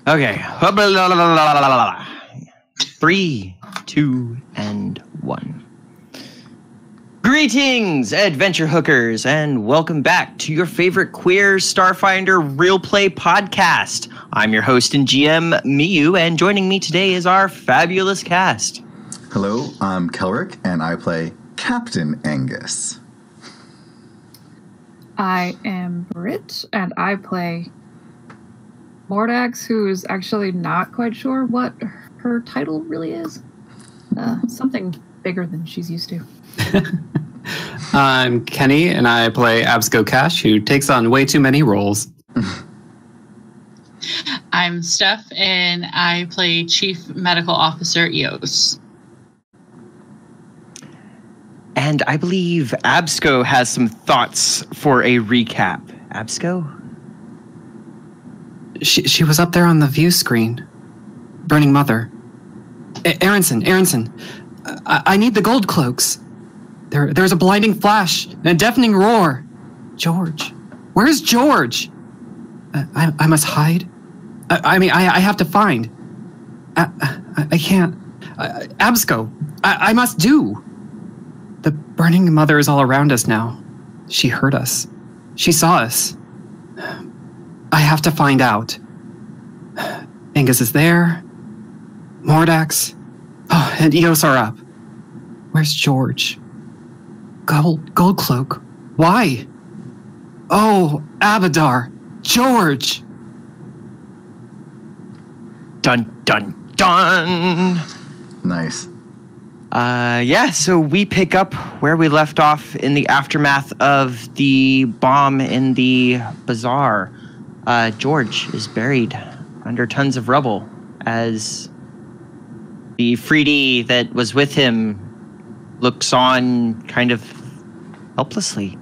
Okay. 3, 2, and 1. Greetings, adventure hookers, and welcome back to your favorite queer Starfinder real play podcast. I'm your host and GM, Miyu, and joining me today is our fabulous cast. Hello, I'm Kelric, and I play Captain Angus. I am Britt, and I play Mordax, who is actually not quite sure what her title really is. Something bigger than she's used to. I'm Kenny, and I play Absco Cash, who takes on way too many roles. I'm Steph, and I play Chief Medical Officer Eos. And I believe Absco has some thoughts for a recap. Absco? She was up there on the view screen. Burning Mother. Aronson, I need the gold cloaks. There's a blinding flash and a deafening roar. George. Where's George? I must hide. I have to find. I can't. Absco, I must do. The Burning Mother is all around us now. She heard us. She saw us. I have to find out. Angus is there. Mordax. Oh, and Eos are up. Where's George? Gold cloak. Why? Oh, Abadar. George. Dun, dun, dun. Nice. So we pick up where we left off in the aftermath of the bomb in the bazaar. George is buried under tons of rubble as the Freedy that was with him looks on kind of helplessly.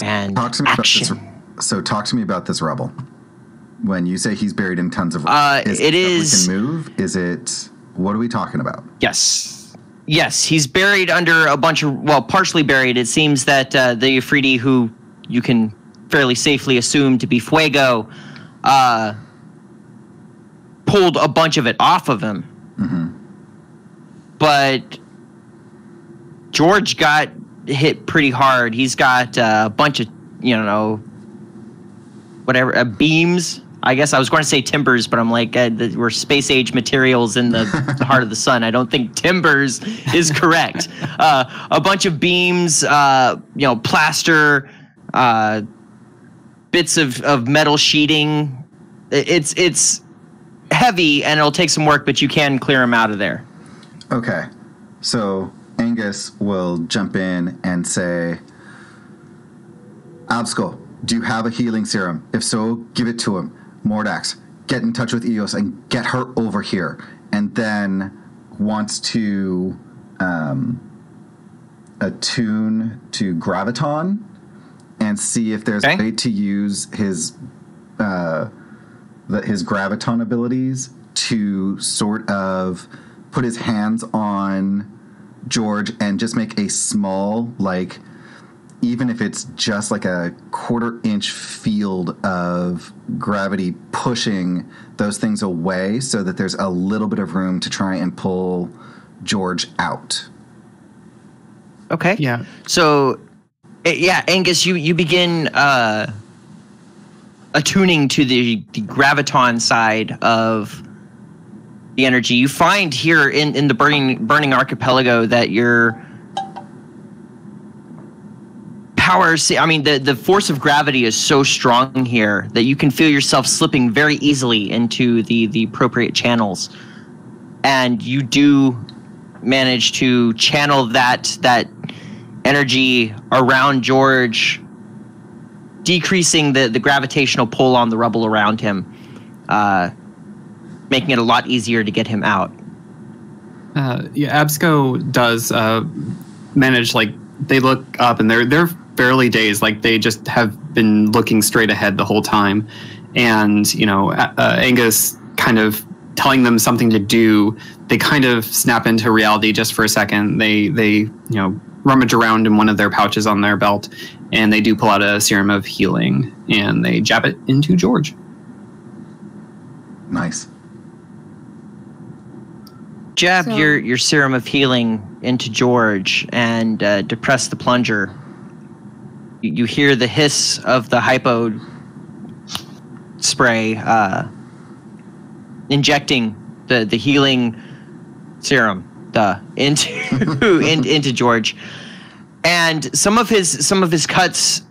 And talk to me about this rubble. When you say he's buried in tons of rubble, we can move? Is it... What are we talking about? Yes, he's buried under a bunch of... Well, partially buried. It seems that the Freedy, who you can fairly safely assume to be Fuego, pulled a bunch of it off of him. Mm-hmm. But George got hit pretty hard. He's got a bunch of, beams. I guess I was going to say timbers, but I'm like, we're space age materials in the heart of the sun. I don't think timbers is correct. A bunch of beams, plaster, bits of metal sheeting. It's heavy and it'll take some work, but you can clear them out of there. Okay. So Angus will jump in and say, Absco, do you have a healing serum? If so, give it to him. Mordax, get in touch with Eos and get her over here. And then wants to attune to Graviton and see if there's a way to use his Graviton abilities to sort of put his hands on George and just make a small, even if it's just like a 1/4-inch field of gravity pushing those things away so that there's a little bit of room to try and pull George out. Okay. Yeah. So, Angus, you begin attuning to the graviton side of the energy. You find here in the burning archipelago that your the force of gravity is so strong here that you can feel yourself slipping very easily into the appropriate channels. And you do manage to channel that energy around George, decreasing the gravitational pull on the rubble around him, making it a lot easier to get him out. Absco does manage, they look up and they're fairly dazed, they just have been looking straight ahead the whole time. And, Angus kind of telling them something to do, they kind of snap into reality just for a second. They rummage around in one of their pouches on their belt, and they do pull out a serum of healing, and they jab it into George. Nice. Jab your serum of healing into George and depress the plunger. You hear the hiss of the hypo spray injecting the healing serum into George, and some of his cuts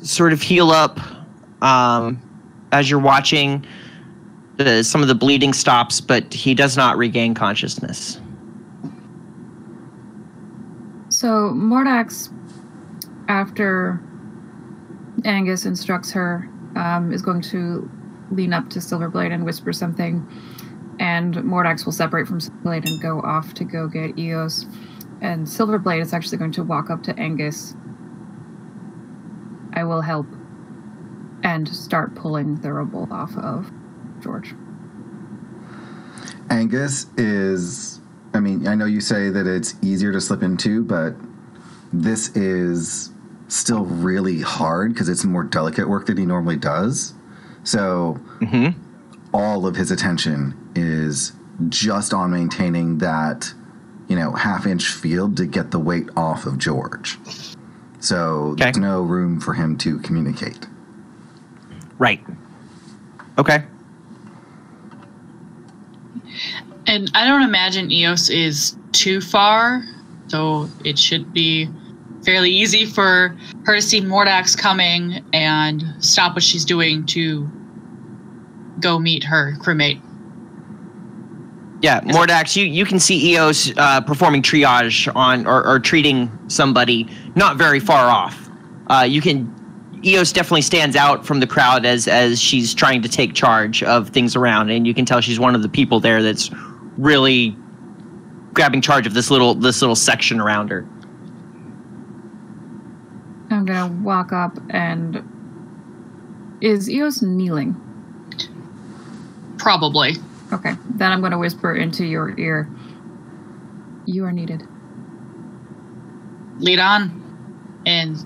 sort of heal up as you're watching. Some of the bleeding stops, but he does not regain consciousness. So Mordax, after Angus instructs her, is going to lean up to Silverblade and whisper something, and Mordax will separate from Silverblade and go off to go get Eos. And Silverblade is actually going to walk up to Angus. I will help, and start pulling the rubble off of George. Angus is, I mean, I know you say that it's easier to slip into, but this is still really hard because it's more delicate work that he normally does. So all of his attention is just on maintaining that, half-inch field to get the weight off of George. So there's no room for him to communicate. Right. Okay. And I don't imagine Eos is too far, so it should be fairly easy for her to see Mordax coming and stop what she's doing to go meet her crewmate. Yeah, Mordax, you can see Eos performing triage on or treating somebody not very far off. Eos definitely stands out from the crowd as she's trying to take charge of things around, and you can tell she's one of the people there that's really grabbing charge of this little section around her. I'm gonna walk up and... Is Eos kneeling? Probably. Okay, then I'm gonna whisper into your ear. You are needed. Lead on. And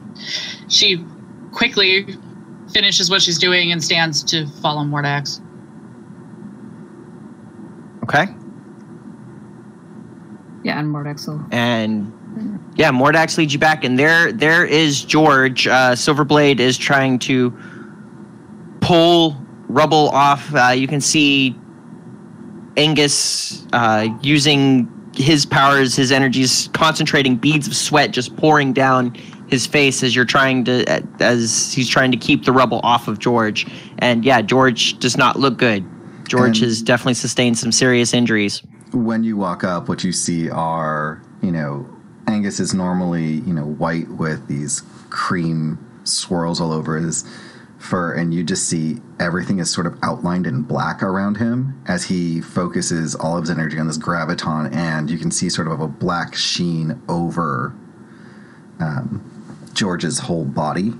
she quickly finishes what she's doing and stands to follow Mordax. Okay. Yeah, and Mordax will... And yeah, Mordax leads you back, and there is George. Silverblade is trying to pull rubble off. You can see Angus using his powers, his energies, concentrating beads of sweat just pouring down his face as he's trying to keep the rubble off of George. And yeah, George does not look good. George has definitely sustained some serious injuries. When you walk up, what you see are, Angus is normally, white with these cream swirls all over his fur, and you just see everything is sort of outlined in black around him as he focuses all of his energy on this graviton, and you can see sort of a black sheen over George's whole body.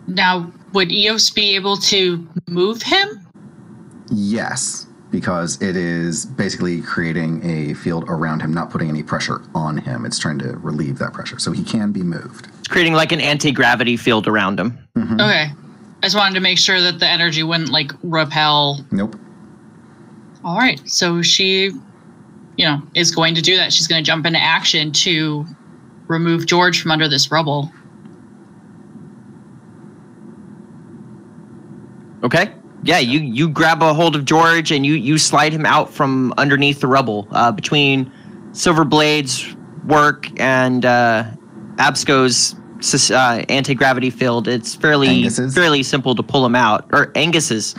Now, would Eos be able to move him? Yes, because it is basically creating a field around him, not putting any pressure on him. It's trying to relieve that pressure, so he can be moved. It's creating like an anti-gravity field around him. Mm-hmm. Okay. I just wanted to make sure that the energy wouldn't, repel. Nope. All right. So she, is going to do that. She's going to jump into action to remove George from under this rubble. Okay. Yeah, you grab a hold of George and you slide him out from underneath the rubble. Between Silverblade's work and Absco's anti-gravity field, it's fairly simple to pull him out. Or Angus's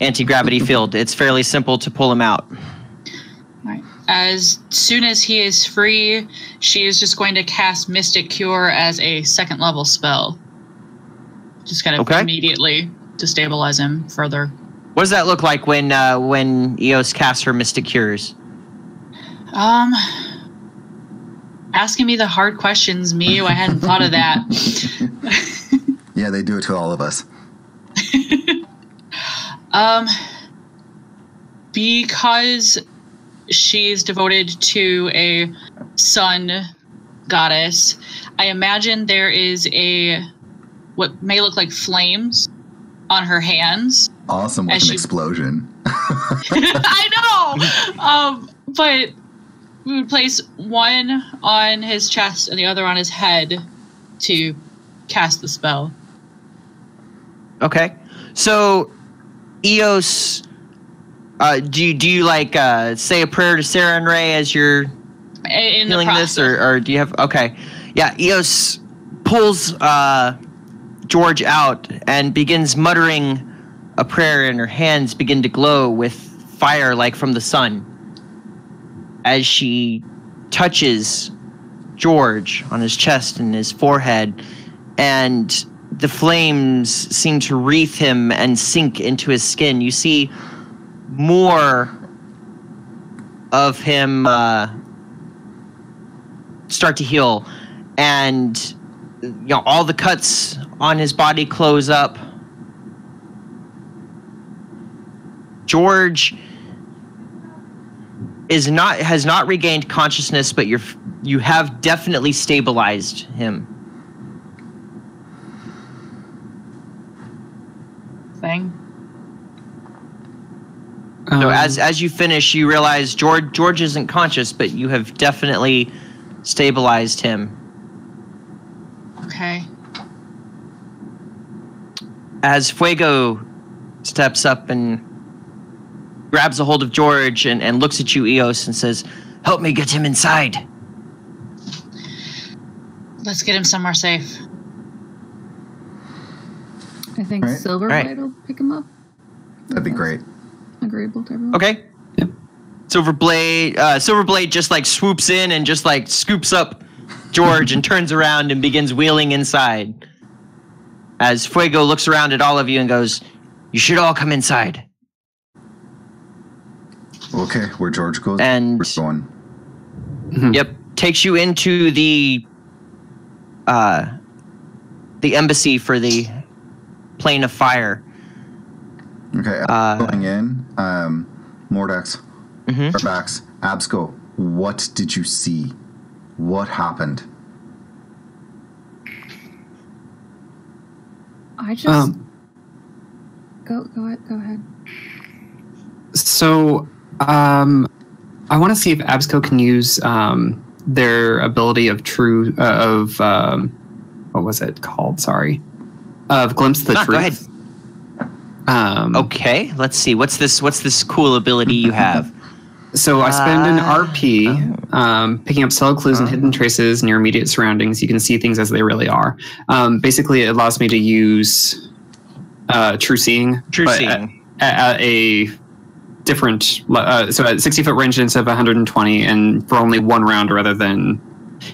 anti-gravity field, it's fairly simple to pull him out. All right. As soon as he is free, she is just going to cast Mystic Cure as a second level spell. Just kind of immediately to stabilize him further. What does that look like when Eos casts her Mystic Cures? Asking me the hard questions, Miyu. I hadn't thought of that. Yeah, they do it to all of us. Because she's devoted to a sun goddess, I imagine there is what may look like flames on her hands. Awesome with an explosion. I know! But we would place one on his chest and the other on his head to cast the spell. Okay. So, Eos, do you like say a prayer to Sarah and Ray as you're healing this, or do you have? Okay, yeah. Eos pulls George out and begins muttering a prayer, and her hands begin to glow with fire like from the sun as she touches George on his chest and his forehead, and the flames seem to wreath him and sink into his skin. You see more of him start to heal, and all the cuts on his body close up. George has not regained consciousness, but you have definitely stabilized him. Thing. So as you finish, you realize George isn't conscious, but you have definitely stabilized him. Okay. As Fuego steps up and grabs a hold of George and looks at you, Eos, and says, "Help me get him inside." Let's get him somewhere safe. I think Silverblade will pick him up. That'd be great. Agreeable to everyone. Okay. Yep. Silverblade just like swoops in and just like scoops up George and turns around and begins wheeling inside. As Fuego looks around at all of you and goes, "You should all come inside." Okay, where George goes, and we're going. Yep, takes you into the embassy for the plane of fire. Okay, going in. Mordax, Barbax, Absco, what did you see? What happened? I just go ahead. So, I want to see if Absco can use their ability of what was it called? Sorry, of Glimpse the Truth. Go ahead. Okay, let's see. What's this cool ability you have? So I spend an RP picking up subtle clues and hidden traces in your immediate surroundings. You can see things as they really are. Basically, it allows me to use True Seeing. At a different... so at 60-foot range instead of 120, and for only one round rather than...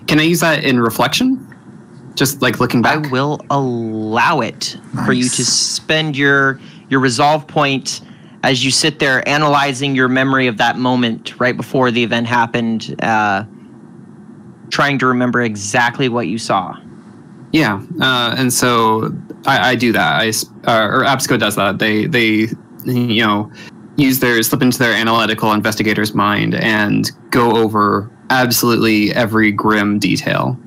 Can I use that in Reflection? Just like looking back? I will allow it for you to spend your resolve point as you sit there analyzing your memory of that moment right before the event happened, trying to remember exactly what you saw. Yeah, and so I do that. Or Absco does that. They slip into their analytical investigator's mind and go over absolutely every grim detail.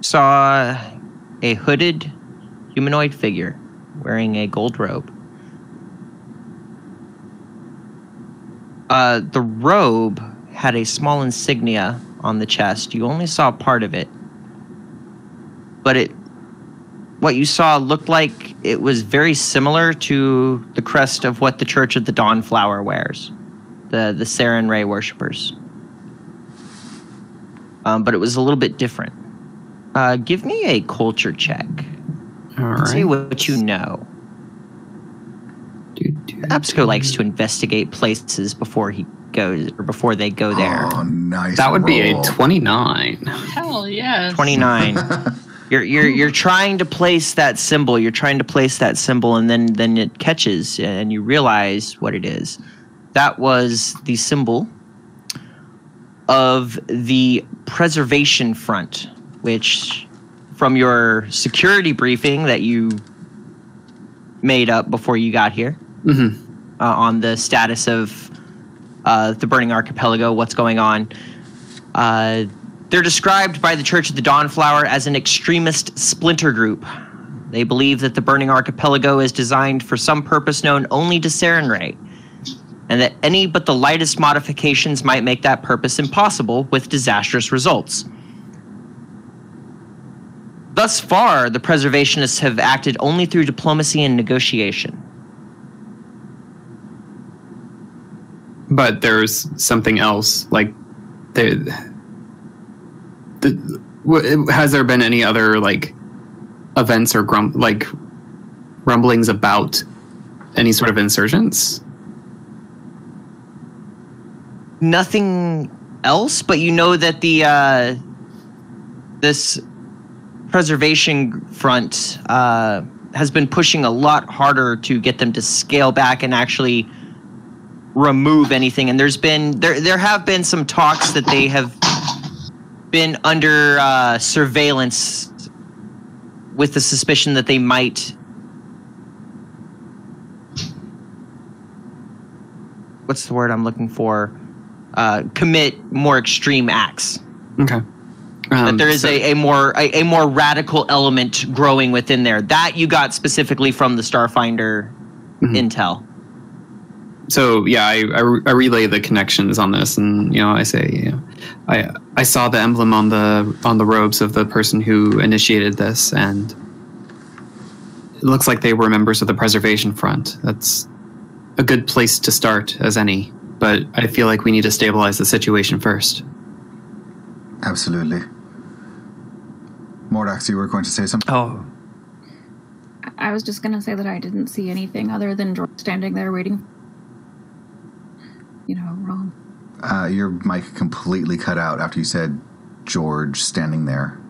Saw a hooded humanoid figure wearing a gold robe. The robe had a small insignia on the chest. You only saw part of it, but what you saw looked like it was very similar to the crest of what the Church of the Dawnflower wears, the Saren Ray worshippers. But it was a little bit different. Give me a culture check. All right. See what you know. Absco likes to investigate places before he goes, or before they go there. Oh, nice. That would be a 29. Hell yes. 29. You're trying to place that symbol. You're trying to place that symbol, and then it catches, and you realize what it is. That was the symbol of the Preservation Front, which, from your security briefing that you made up before you got here, on the status of the Burning Archipelago, what's going on, They're described by the Church of the Dawnflower as an extremist splinter group. They believe that the Burning Archipelago is designed for some purpose known only to Sarenrae, and that any but the lightest modifications might make that purpose impossible, with disastrous results. Thus far, the preservationists have acted only through diplomacy and negotiation. But there's something else, like has there been any other like events or rumblings about any sort of insurgents? Nothing else, but you know that the this preservation front has been pushing a lot harder to get them to scale back and actually remove anything. And there have been some talks that they have been under surveillance with the suspicion that they might, what's the word I'm looking for, commit more extreme acts. Okay. That there is a more radical element growing within there. That you got specifically from the Starfinder intel. So yeah, I relay the connections on this, and I say, I saw the emblem on the robes of the person who initiated this, and it looks like they were members of the Preservation Front. That's a good place to start as any, but I feel like we need to stabilize the situation first. Absolutely. Mordax, you were going to say something? Oh. I was just going to say that I didn't see anything other than George standing there waiting. Wrong. Your mic completely cut out after you said George standing there.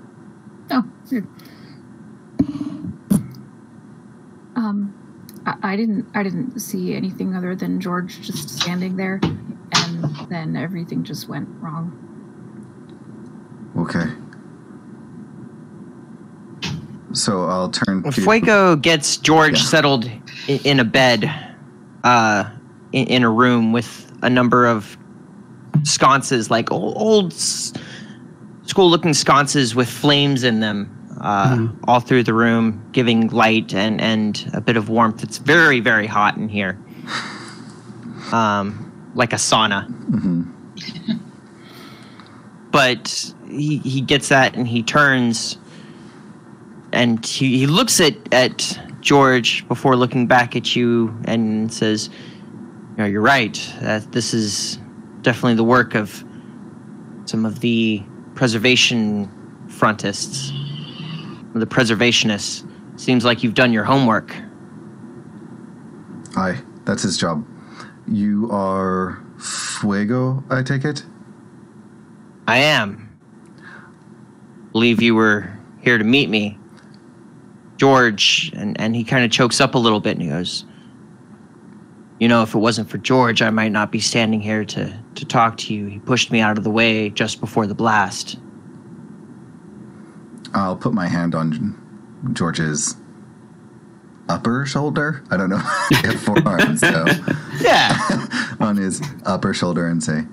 Oh, weird. I didn't see anything other than George just standing there, and then everything just went wrong. Okay. So I'll turn to Fuego gets George settled in a bed, in a room with a number of sconces, like old school-looking sconces with flames in them, all through the room, giving light and a bit of warmth. It's very, very hot in here, like a sauna. Mm-hmm. But he gets that, and he turns, and he looks at George before looking back at you and says, you're right. This is definitely the work of some of the preservation frontists, the preservationists. Seems like you've done your homework. Aye, that's his job. You are Fuego, I take it? I am. Believe you were here to meet me. George, and he kind of chokes up a little bit and he goes, if it wasn't for George, I might not be standing here to talk to you. He pushed me out of the way just before the blast. I'll put my hand on George's upper shoulder. I don't know. He had 4 arms, so Yeah. on his upper shoulder and say,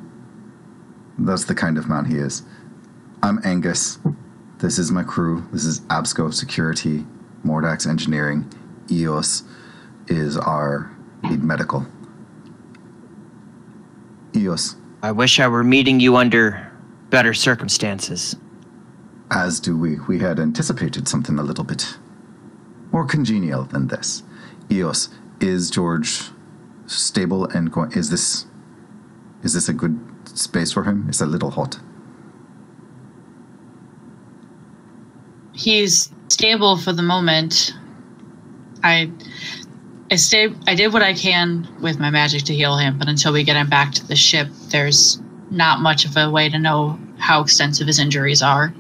that's the kind of man he is. I'm Angus. This is my crew. This is Absco Security, Mordax Engineering. EOS is our lead medical. EOS. I wish I were meeting you under better circumstances. As do we. We had anticipated something a little bit more congenial than this. EOS, is George stable and going? Is this a good space for him? It's a little hot. He's stable for the moment. I did what I can with my magic to heal him, but until we get him back to the ship, there's not much of a way to know how extensive his injuries are.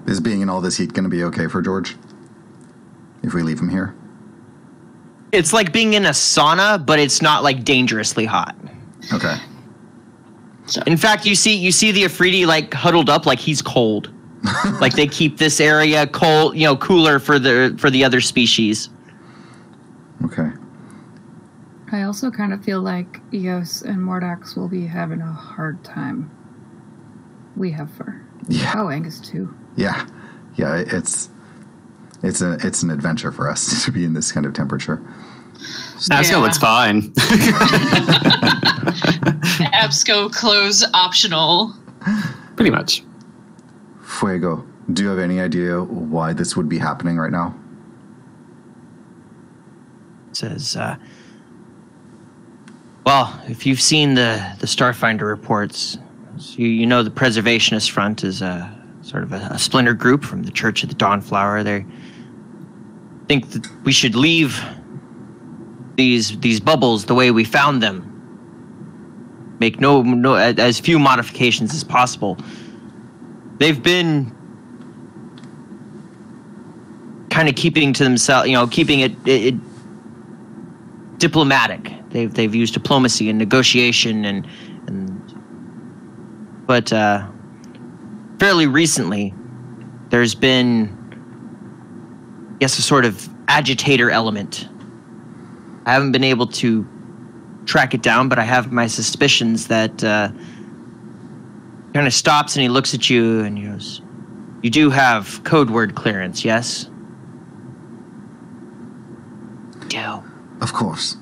Is being in all this heat going to be okay for George if we leave him here? It's like being in a sauna, but it's not like dangerously hot. Okay. So. In fact, you see the Afridi like huddled up like he's cold. Like they keep this area cold, cooler for the other species. Okay. I also kind of feel like Eos and Mordax will be having a hard time. We have fur. Yeah. Oh, Angus too. Yeah. It's an adventure for us to be in this kind of temperature. Absco looks fine. Absco clothes optional. Pretty much. Fuego, do you have any idea why this would be happening right now? Says, well, if you've seen the Starfinder reports, you know the Preservationist Front is sort of a splinter group from the Church of the Dawnflower. They think that we should leave these bubbles the way we found them. Make no as few modifications as possible. They've been kind of keeping to themselves, keeping it diplomatic. They've used diplomacy and negotiation but fairly recently there's been, I guess, a sort of agitator element. I haven't been able to track it down, but I have my suspicions that kind of stops and he looks at you and he goes, "You do have code word clearance, yes?" "Do." Of course.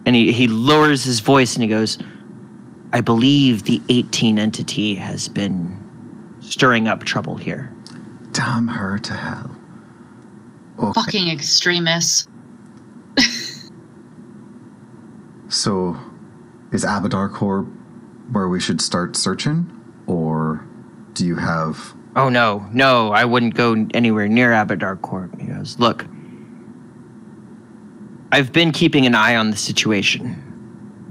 And he lowers his voice and he goes, "I believe the 18 entity has been stirring up trouble here." Damn her to hell. Okay. Fucking extremists. So, is Abadar Corp where we should start searching? Or do you have... "Oh, no, I wouldn't go anywhere near Abadar Corp." He goes, "Look, I've been keeping an eye on the situation.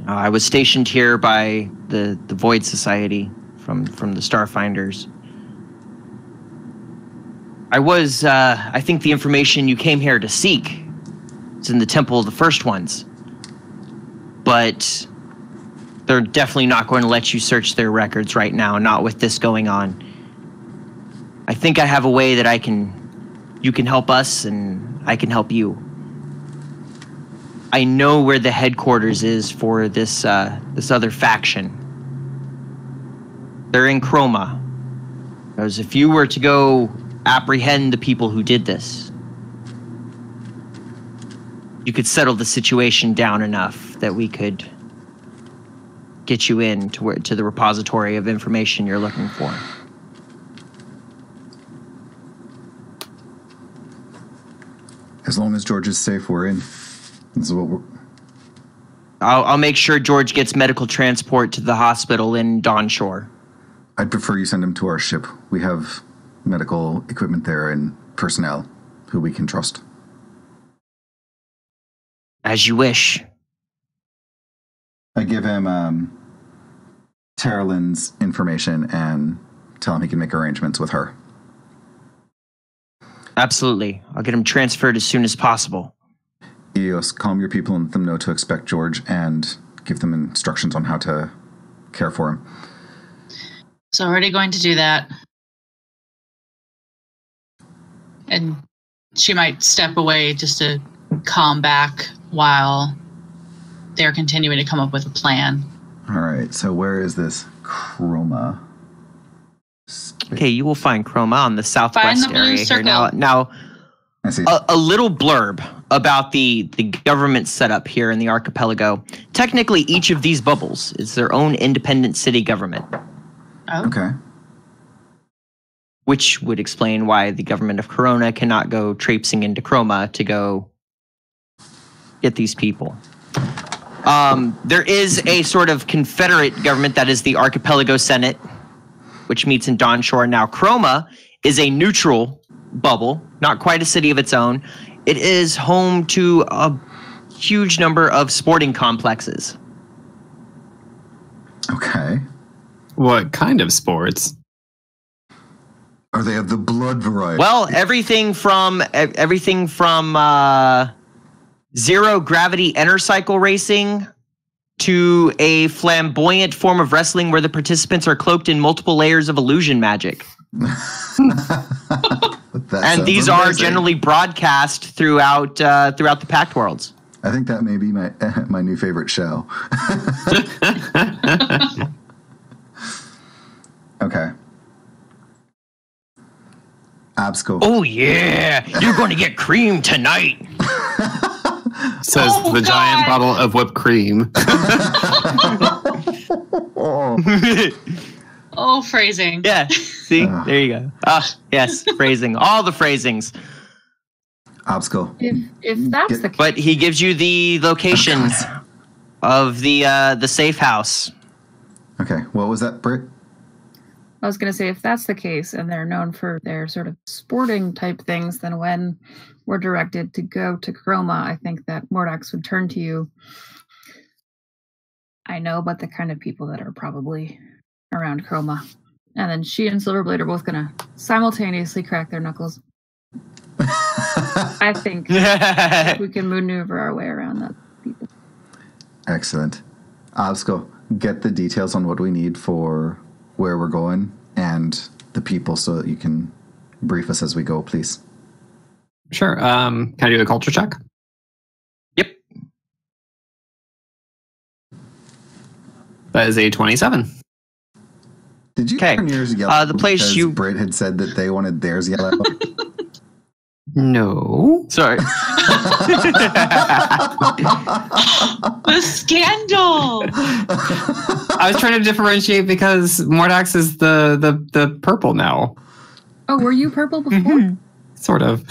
I was stationed here by the Void Society from the Starfinders. I think the information you came here to seek is in the Temple of the First Ones. But they're definitely not going to let you search their records right now, not with this going on. I think I have a way that you can help us and I can help you. I know where the headquarters is for this other faction. They're in Chroma. Because if you were to go apprehend the people who did this, you could settle the situation down enough that we could get you in to the repository of information you're looking for." As long as George is safe, we're in. This is what we're... I'll make sure George gets medical transport to the hospital in Dawnshore. I'd prefer you send him to our ship. We have medical equipment there and personnel who we can trust. As you wish. I give him Terralyn's information and tell him he can make arrangements with her. Absolutely. I'll get him transferred as soon as possible. Eos, calm your people and let them know to expect George and give them instructions on how to care for him. So already going to do that. And she might step away just to calm back while they're continuing to come up with a plan. All right, so where is this Chroma? Okay, you will find Chroma on the southwest Find the blue area here. circle. Now I see. a little blurb about the government setup here in the archipelago. Technically, each of these bubbles is their own independent city government. Oh. Okay. Which would explain why the government of Corona cannot go traipsing into Chroma to go get these people. There is a sort of confederate government that is the Archipelago Senate, which meets in Dawnshore. Now, Chroma is a neutral bubble, not quite a city of its own. It is home to a huge number of sporting complexes. Okay. What kind of sports? Are they of the blood variety? Well, everything from zero gravity intercycle racing to a flamboyant form of wrestling where the participants are cloaked in multiple layers of illusion magic. And these are generally broadcast throughout the Pact Worlds. I think that may be my new favorite show. Okay. Absco. Oh yeah, you're going to get cream tonight. Says the giant bottle of whipped cream. Oh, phrasing. Yeah. See, there you go. Ah, yes, phrasing. All the phrasings. Absco. If that's the case, But he gives you the location of the safe house. Okay, what was that, Britt? I was going to say, if that's the case, and they're known for their sort of sporting type things, then when we're directed to go to Chroma, I think that Mordax would turn to you. I know about the kind of people that are probably around Chroma. And then she and Silverblade are both going to simultaneously crack their knuckles. I think we can maneuver our way around that people. Excellent. Absco, get the details on what we need for where we're going and the people so that you can brief us as we go, please. Sure. Can I do a culture check? Yep. That is a 27. Did you turn yours yellow? The place Britt had said that they wanted theirs yellow. No. Sorry. The scandal. I was trying to differentiate because Mordax is the purple now. Oh, were you purple before? Sort of.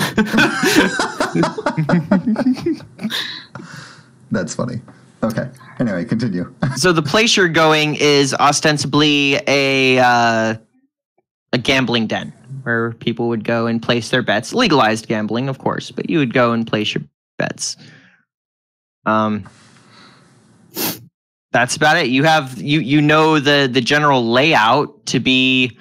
That's funny. Okay. Anyway, continue. So the place you're going is ostensibly a gambling den where people would go and place their bets. Legalized gambling, of course, but you would go and place your bets. That's about it. You have you know the general layout to be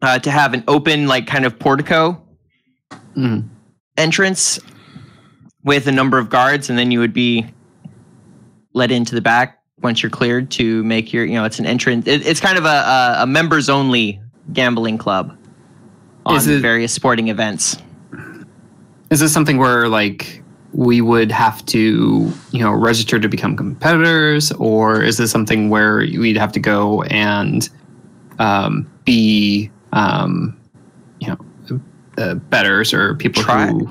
to have an open like kind of portico entrance with a number of guards, and then you would be let into the back once you're cleared to make your, it's an entrance. It's kind of a members only gambling club on various sporting events. Is this something where like we would have to, register to become competitors, or is this something where we'd have to go and be, bettors or people who...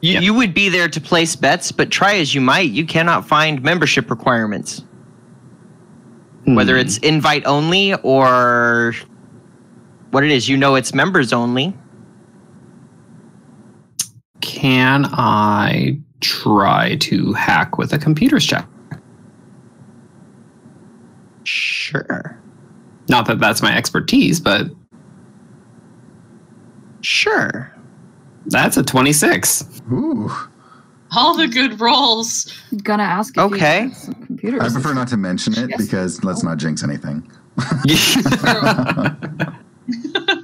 You would be there to place bets, but try as you might, you cannot find membership requirements. Whether it's invite only or what it is, it's members only. Can I try to hack with a computer's check? Sure. Not that that's my expertise, but... Sure. That's a 26. Ooh. All the good rolls. Gonna ask if you have some computers. I prefer not to mention it because let's not jinx anything.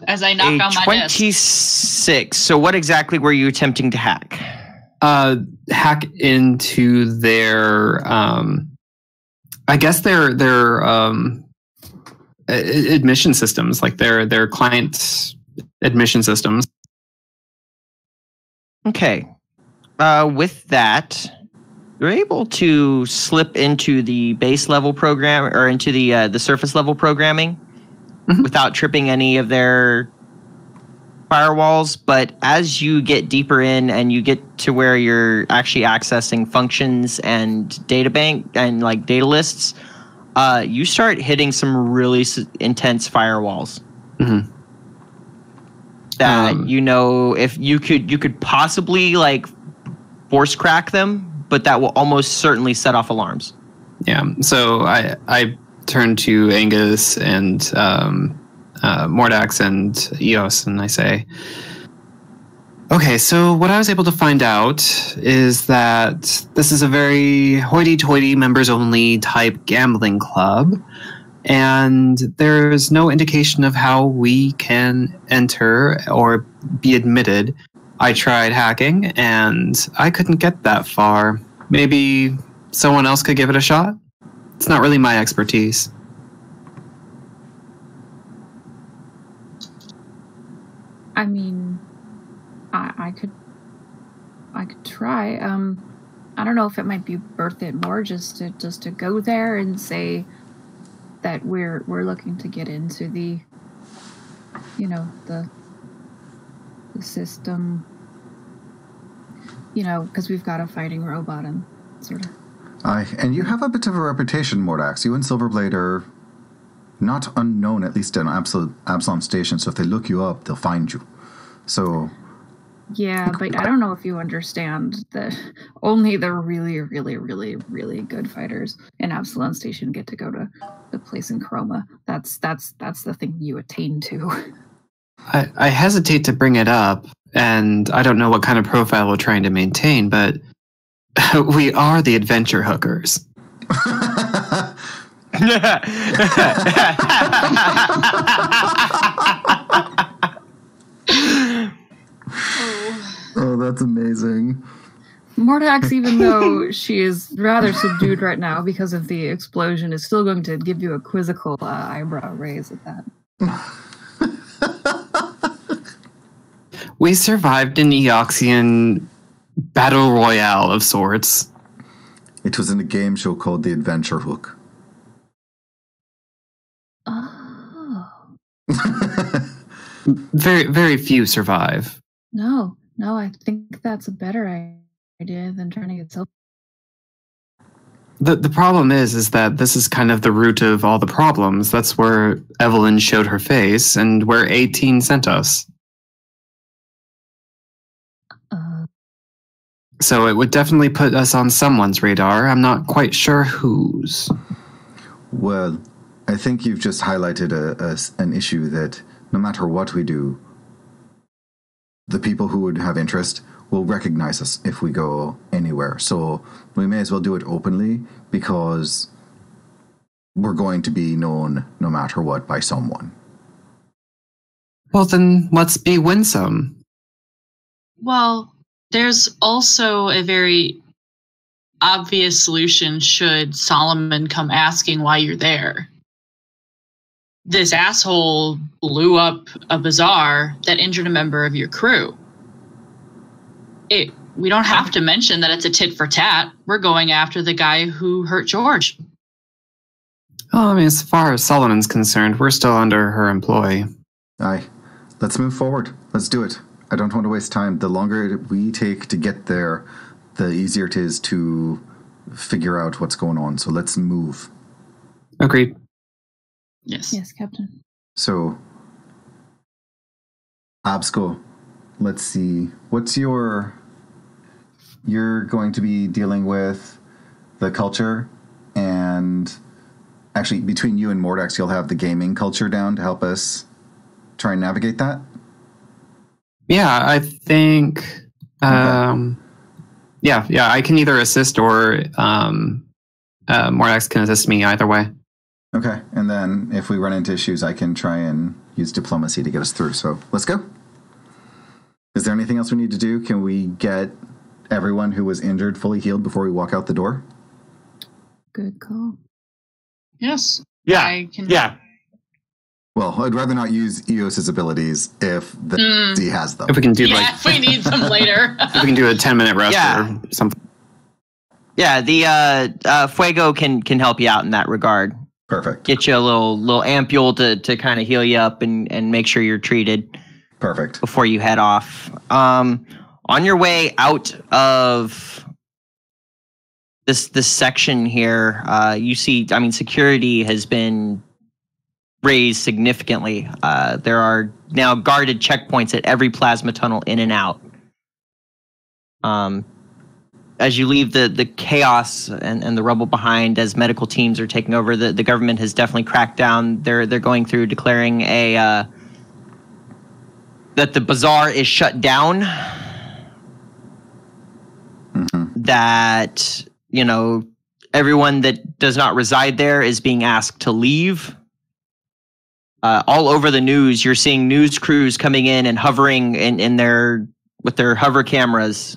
As I knock on my 26. So what exactly were you attempting to hack? Hack into their I guess their admission systems, like their client admission systems. Okay. With that, you're able to slip into the base level program or into the surface level programming without tripping any of their firewalls. But as you get deeper in and you get to where you're actually accessing functions and data bank and like data lists, you start hitting some really intense firewalls. That if you could possibly like force crack them, but that will almost certainly set off alarms. Yeah. So I turn to Angus and Mordax and Eos, and I say, okay, so what I was able to find out is that this is a very hoity-toity members-only type gambling club. And there's no indication of how we can enter or be admitted. I tried hacking, and I couldn't get that far. Maybe someone else could give it a shot? It's not really my expertise. I mean, I could I could try. I don't know if it might be worth it more just to go there and say that we're looking to get into the system, because we've got a fighting robot and sort of. Aye, and you have a bit of a reputation, Mordax. You and Silverblade are not unknown, at least in Absalom Station, so if they look you up, they'll find you. So... Yeah, but I don't know if you understand that only the really, really, really, really good fighters in Absalom Station get to go to the place in Chroma. That's the thing you attain to. I hesitate to bring it up, and I don't know what kind of profile we're trying to maintain, but we are the adventure hookers. Oh, that's amazing. Mordax, even though she is rather subdued right now because of the explosion, is still going to give you a quizzical eyebrow raise at that. We survived an Eoxian battle royale of sorts. It was in a game show called The Adventure Hook. Oh. Very, very few survive. No, I think that's a better idea than trying to get self. The problem is that this is kind of the root of all the problems. That's where Evelyn showed her face and where 18 sent us. So it would definitely put us on someone's radar. I'm not quite sure whose. Well, I think you've just highlighted an issue that no matter what we do, the people who would have interest will recognize us if we go anywhere. So we may as well do it openly because we're going to be known no matter what by someone. Well, then let's be winsome. Well, there's also a very obvious solution should Solomon come asking why you're there. This asshole blew up a bazaar that injured a member of your crew. We don't have to mention that it's a tit for tat. We're going after the guy who hurt George. Oh, I mean, as far as Solomon's concerned, we're still under her employ. Aye. Let's move forward. Let's do it. I don't want to waste time. The longer we take to get there, the easier it is to figure out what's going on. So let's move. Agreed. Yes. Yes, Captain. So, Absco, let's see. You're going to be dealing with the culture, and actually between you and Mordax, you'll have the gaming culture down to help us try and navigate that? Yeah, I think... Okay. Yeah, I can either assist or Mordax can assist me either way. Okay, and then if we run into issues, I can try and use diplomacy to get us through. So let's go. Is there anything else we need to do? Can we get everyone who was injured fully healed before we walk out the door? Good call. Yes. Yeah. Yeah. Well, I'd rather not use Eos's abilities if he has them. If we can do if we need them later. if we can do a 10-minute rest or something. Yeah, the Fuego can help you out in that regard. Perfect. Get you a little ampule to kind of heal you up and make sure you're treated. Perfect. Before you head off. On your way out of this section here, you see, I mean, security has been raised significantly. There are now guarded checkpoints at every plasma tunnel in and out. As you leave the chaos and the rubble behind, as medical teams are taking over, the government has definitely cracked down. They're going through declaring that the bazaar is shut down. Mm-hmm. That, everyone that does not reside there is being asked to leave. All over the news, you're seeing news crews coming in and hovering with their hover cameras,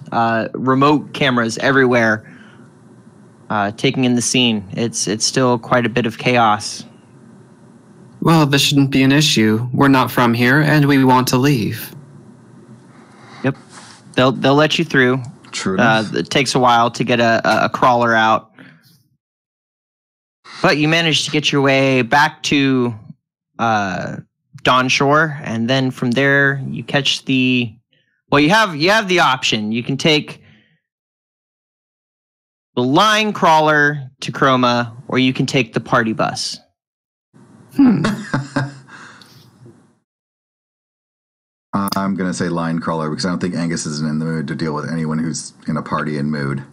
remote cameras everywhere, taking in the scene. It's still quite a bit of chaos. Well, this shouldn't be an issue. We're not from here, and we want to leave. Yep, they'll let you through. True enough. It takes a while to get a crawler out. But you managed to get your way back to Dawn Shore, and then from there you catch the... Well, you have the option. You can take the line crawler to Chroma, or you can take the party bus. I'm going to say line crawler because I don't think Angus is in the mood to deal with anyone who's in a party in mood.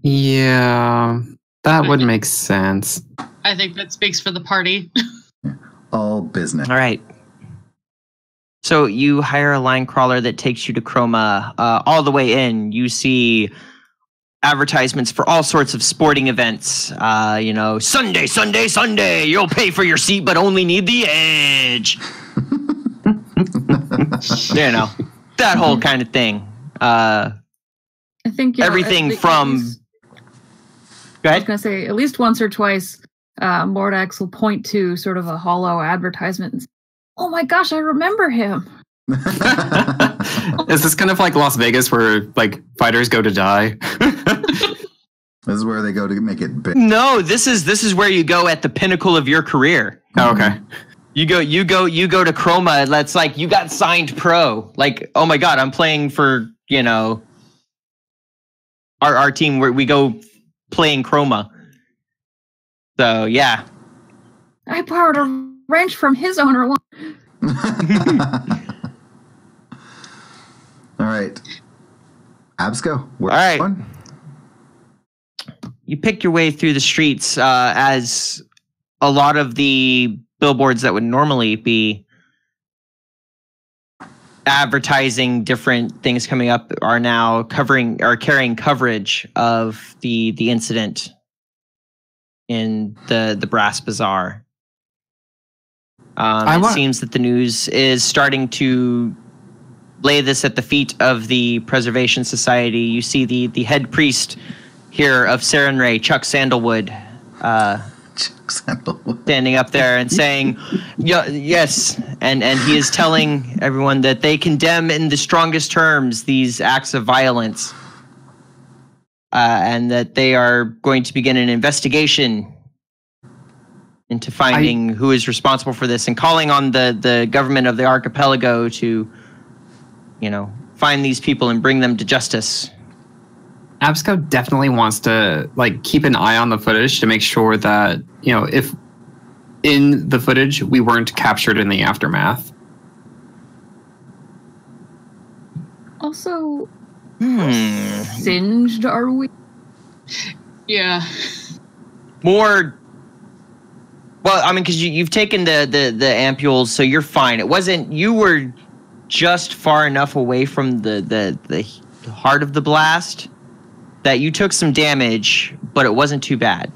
Yeah, that would make sense. I think that speaks for the party. All business. All right. So you hire a line crawler that takes you to Chroma. All the way in, you see advertisements for all sorts of sporting events. Sunday, Sunday, Sunday. You'll pay for your seat, but only need the edge. That whole kind of thing. I think everything from. Go ahead. I was going to say, at least once or twice, Mordax will point to sort of a hollow advertisement and say, "Oh my gosh, I remember him." Is this kind of like Las Vegas where like fighters go to die? This is where they go to make it big. No, this is where you go at the pinnacle of your career. Oh, okay. You go to Chroma. That's like you got signed pro. Like, oh my god, I'm playing for our team where we go playing Chroma. So yeah, I borrowed a wrench from his owner. All right, Absco. All right. You pick your way through the streets as a lot of the billboards that would normally be advertising different things coming up are now carrying coverage of the incident in the Brass Bazaar. It seems that the news is starting to lay this at the feet of the Preservation Society. You see the head priest here of Serenray, Chuck Sandalwood, standing up there and saying, yes, and he is telling everyone that they condemn in the strongest terms these acts of violence, and that they are going to begin an investigation into finding who is responsible for this, and calling on the government of the archipelago to, find these people and bring them to justice. Absco definitely wants to keep an eye on the footage to make sure that, if in the footage we weren't captured in the aftermath. Also, how singed are we? Yeah. More. Well, I mean, because you've taken the ampules, so you're fine. It wasn't. You were just far enough away from the heart of the blast that you took some damage, but it wasn't too bad.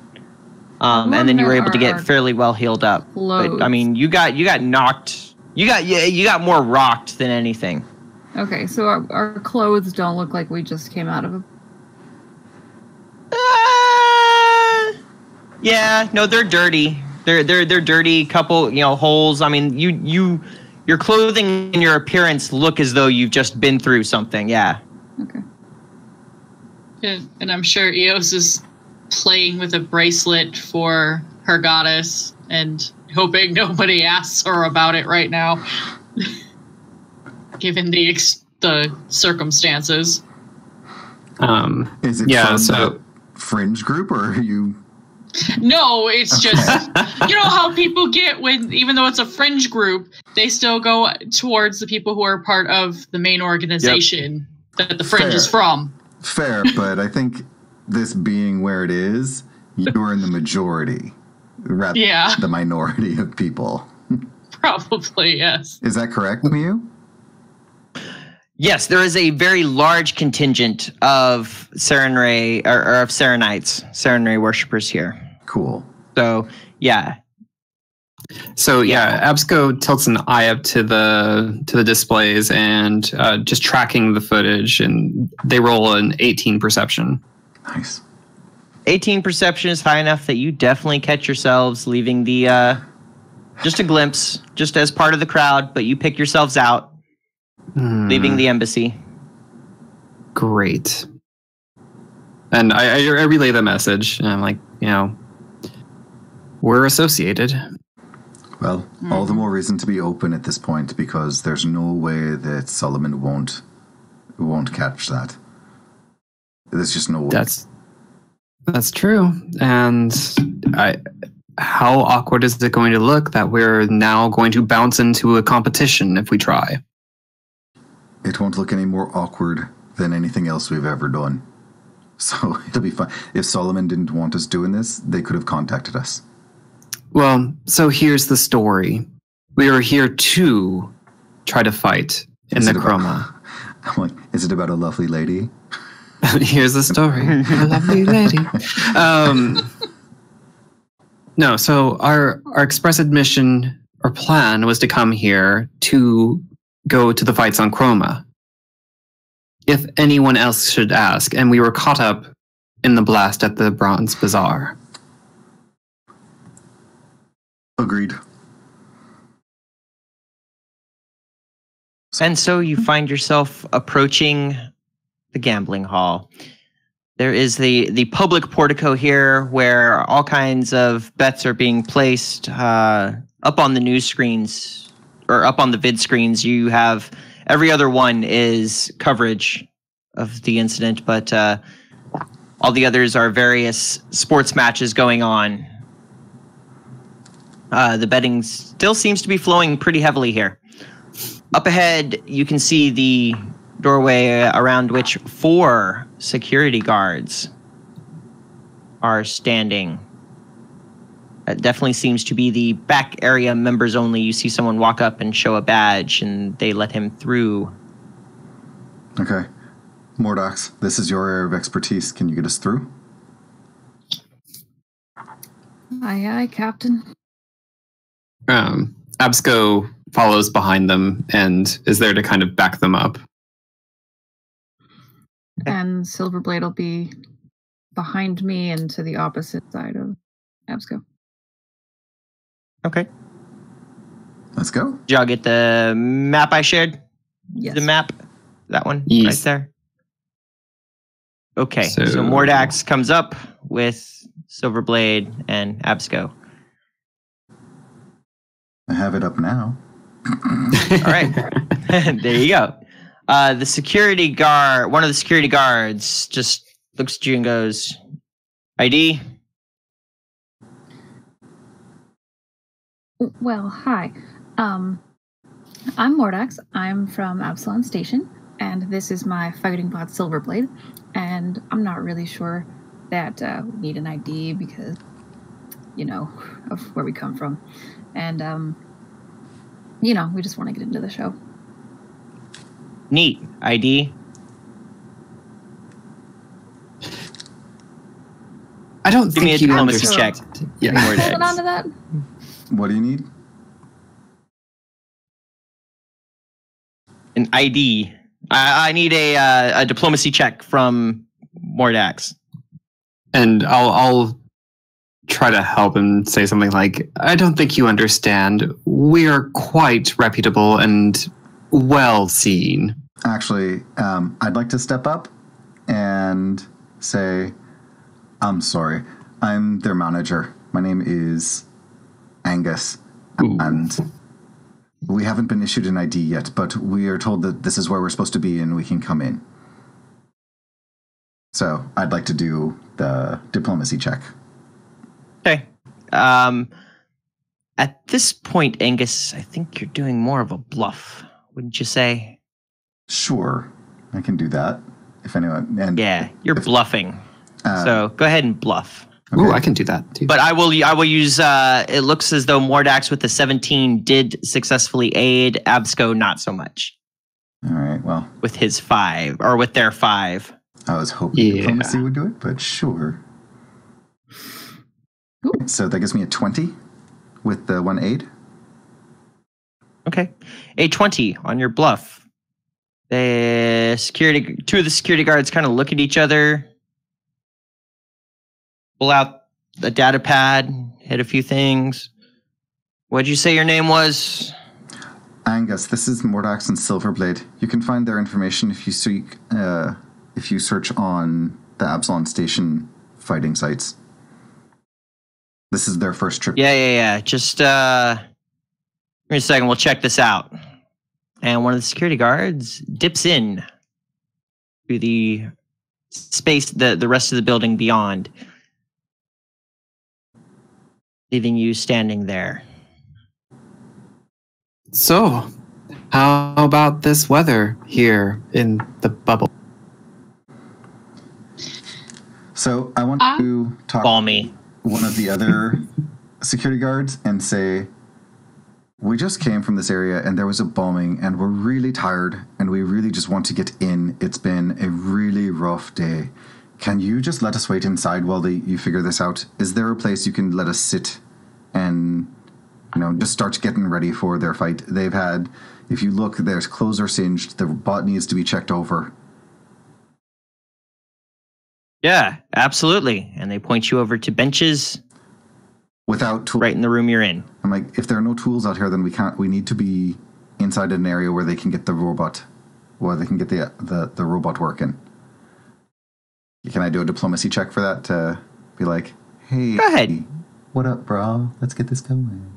And then you were able to get fairly well healed up. But I mean, you got knocked. You got more rocked than anything. Okay, so our clothes don't look like we just came out of a... Yeah, no, they're dirty. They're dirty. Couple holes. I mean, your clothing and your appearance look as though you've just been through something. Yeah. Okay. And I'm sure Eos is playing with a bracelet for her goddess and hoping nobody asks her about it right now, given the circumstances. Is it from the fringe group, or are you? No, it's just how people get when, even though it's a fringe group, they still go towards the people who are part of the main organization that the fringe is from. Fair, but I think this being where it is, you're in the majority rather than the minority of people. Probably, yes. Is that correct, Miu? Yes, there is a very large contingent of Serenray or of Serenites, Serenray worshippers here. Cool. So, yeah. So Absco tilts an eye up to the displays and just tracking the footage, and they roll an 18 perception. Nice. 18 perception is high enough that you definitely catch yourselves leaving the just a glimpse, just as part of the crowd, but you pick yourselves out, leaving the embassy. great. And I relay the message, and I'm like, we're associated. Well, all the more reason to be open at this point, because there's no way that Solomon won't catch that. There's just no way. That's true. And how awkward is it going to look that we're now going to bounce into a competition if we try? It won't look any more awkward than anything else we've ever done. So it'll be fine. If Solomon didn't want us doing this, they could have contacted us. Well, so here's the story. We are here to try to fight in the chroma. I'm like, is it about a lovely lady? Here's the story. A lovely lady. No, so our express admission or plan was to come here to go to the fights on chroma. If anyone else should ask, and we were caught up in the blast at the Bronze Bazaar. Agreed. And so you find yourself approaching the gambling hall. There is the public portico here where all kinds of bets are being placed up on the news screens or up on the vid screens. You have every other one is coverage of the incident, but all the others are various sports matches going on. The betting still seems to be flowing pretty heavily here. Up ahead, you can see the doorway around which 4 security guards are standing. That definitely seems to be the back area members only. You see someone walk up and show a badge, and they let him through. Okay. Mordax, this is your area of expertise. Can you get us through? Aye, Captain. Absco follows behind them and is there to kind of back them up. And Silverblade will be behind me and to the opposite side of Absco. Okay. Let's go. Did y'all get the map I shared? Yes. The map? That one? Yes. Right there? Okay. So Mordax comes up with Silverblade and Absco. I have it up now. All right. There you go. The security guard, one of the security guards just looks at you and goes, ID? Well, hi. I'm Mordax. I'm from Absalon Station, and this is my fighting bot Silverblade. And I'm not really sure that we need an ID because, of where we come from. And, we just want to get into the show. Neat. ID? I don't Give me a think you diplomacy check. Yeah. Holding on to that? What do you need? An ID. I need a diplomacy check from Mordax. And I'll try to help him say something like, I don't think you understand. We are quite reputable and well seen. Actually, I'd like to step up and say, I'm sorry. I'm their manager. My name is Angus. Ooh. And we haven't been issued an ID yet, but we are told that this is where we're supposed to be and we can come in. So I'd like to do the diplomacy check. Okay. At this point, Angus, I think you're doing more of a bluff, wouldn't you say? Sure, I can do that. If anyone, and Yeah, you're bluffing. So go ahead and bluff. Okay. Ooh, I can do that too. But I will use. It looks as though Mordax with the 17 did successfully aid. Absco not so much. All right. Well, With his 5 or with their 5. I was hoping Yeah. diplomacy would do it, but sure. Ooh. So that gives me a 20 with the 1 aid. Okay, a 20 on your bluff. Two of the security guards kind of look at each other, pull out a data pad, hit a few things. What'd you say your name was? Angus, this is Mordax and Silverblade. You can find their information if you if you search on the Absalon Station fighting sites. This is their first trip. Yeah. Just give me a second. We'll check this out. And one of the security guards dips in to the space, the rest of the building beyond, leaving you standing there. So, how about this weather here in the bubble? So I want to talk Balmy. to one of the other security guards and say, we just came from this area and there was a bombing and we're really tired and we really just want to get in. It's been a really rough day. Can you just let us wait inside while you figure this out? Is there a place you can let us sit and, just start getting ready for their fight? They've had, if you look, their clothes are singed. The bot needs to be checked over. Yeah, absolutely. And they point you over to benches Without tools. right in the room you're in. I'm like, if there are no tools out here, then we need to be inside an area where they can get the robot, where they can get the robot working. Can I do a diplomacy check for that to be like, hey, Go ahead. What up, bro? Let's get this going.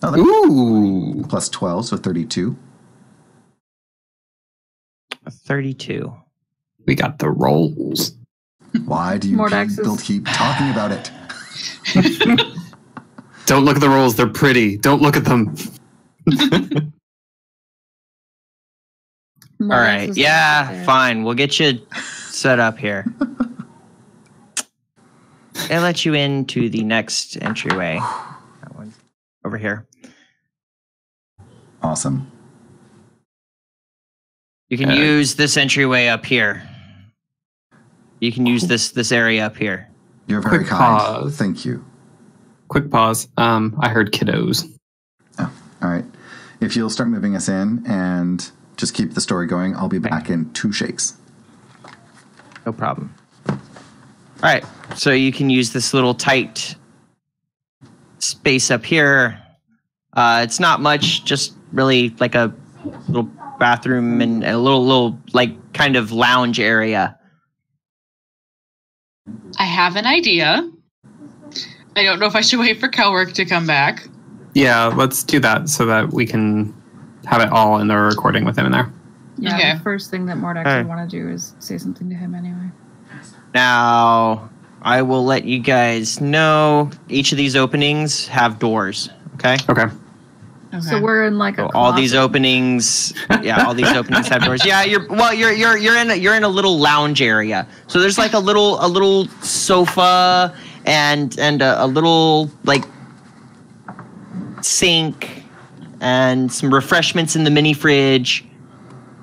Oh, Ooh. plus 12, so 32. 32. We got the rolls. Why do you people keep talking about it? Don't look at the rolls. They're pretty. Don't look at them. All right. Yeah, fine. We'll get you set up here. I'll let you into the next entryway. That one over here. Awesome. You can use this entryway up here. You can use this area up here. You're very Quick kind. pause. Thank you. Quick pause. I heard kiddos. Oh, all right. If you'll start moving us in and just keep the story going, I'll be back in 2 shakes. No problem. All right. So you can use this little tight space up here. It's not much, just really like a little bathroom and a little like kind of lounge area. I have an idea. I don't know if I should wait for Kelwork to come back. Yeah, let's do that so that we can have it all in the recording with him in there. Yeah, Okay. the first thing that Mordax would want to do is say something to him anyway. Now, I will let you guys know each of these openings have doors. Okay. Okay. Okay. So we're in like a All these closet. openings, all these openings have doors. Yeah, you're in a little lounge area. So there's like a little sofa and a little like sink and some refreshments in the mini fridge.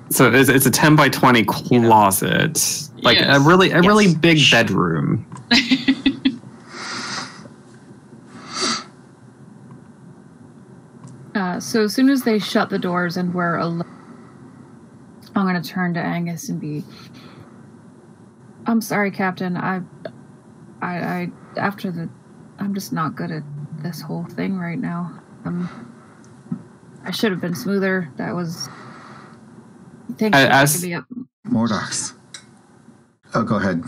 So it's a 10 by 20 closet, like Yes. a really Yes. big bedroom. So as soon as they shut the doors and we're alone, I'm going to turn to Angus and be, I'm sorry, Captain. I'm just not good at this whole thing right now. I should have been smoother. That was. Thanks for picking me up. Mordax. Oh, go ahead.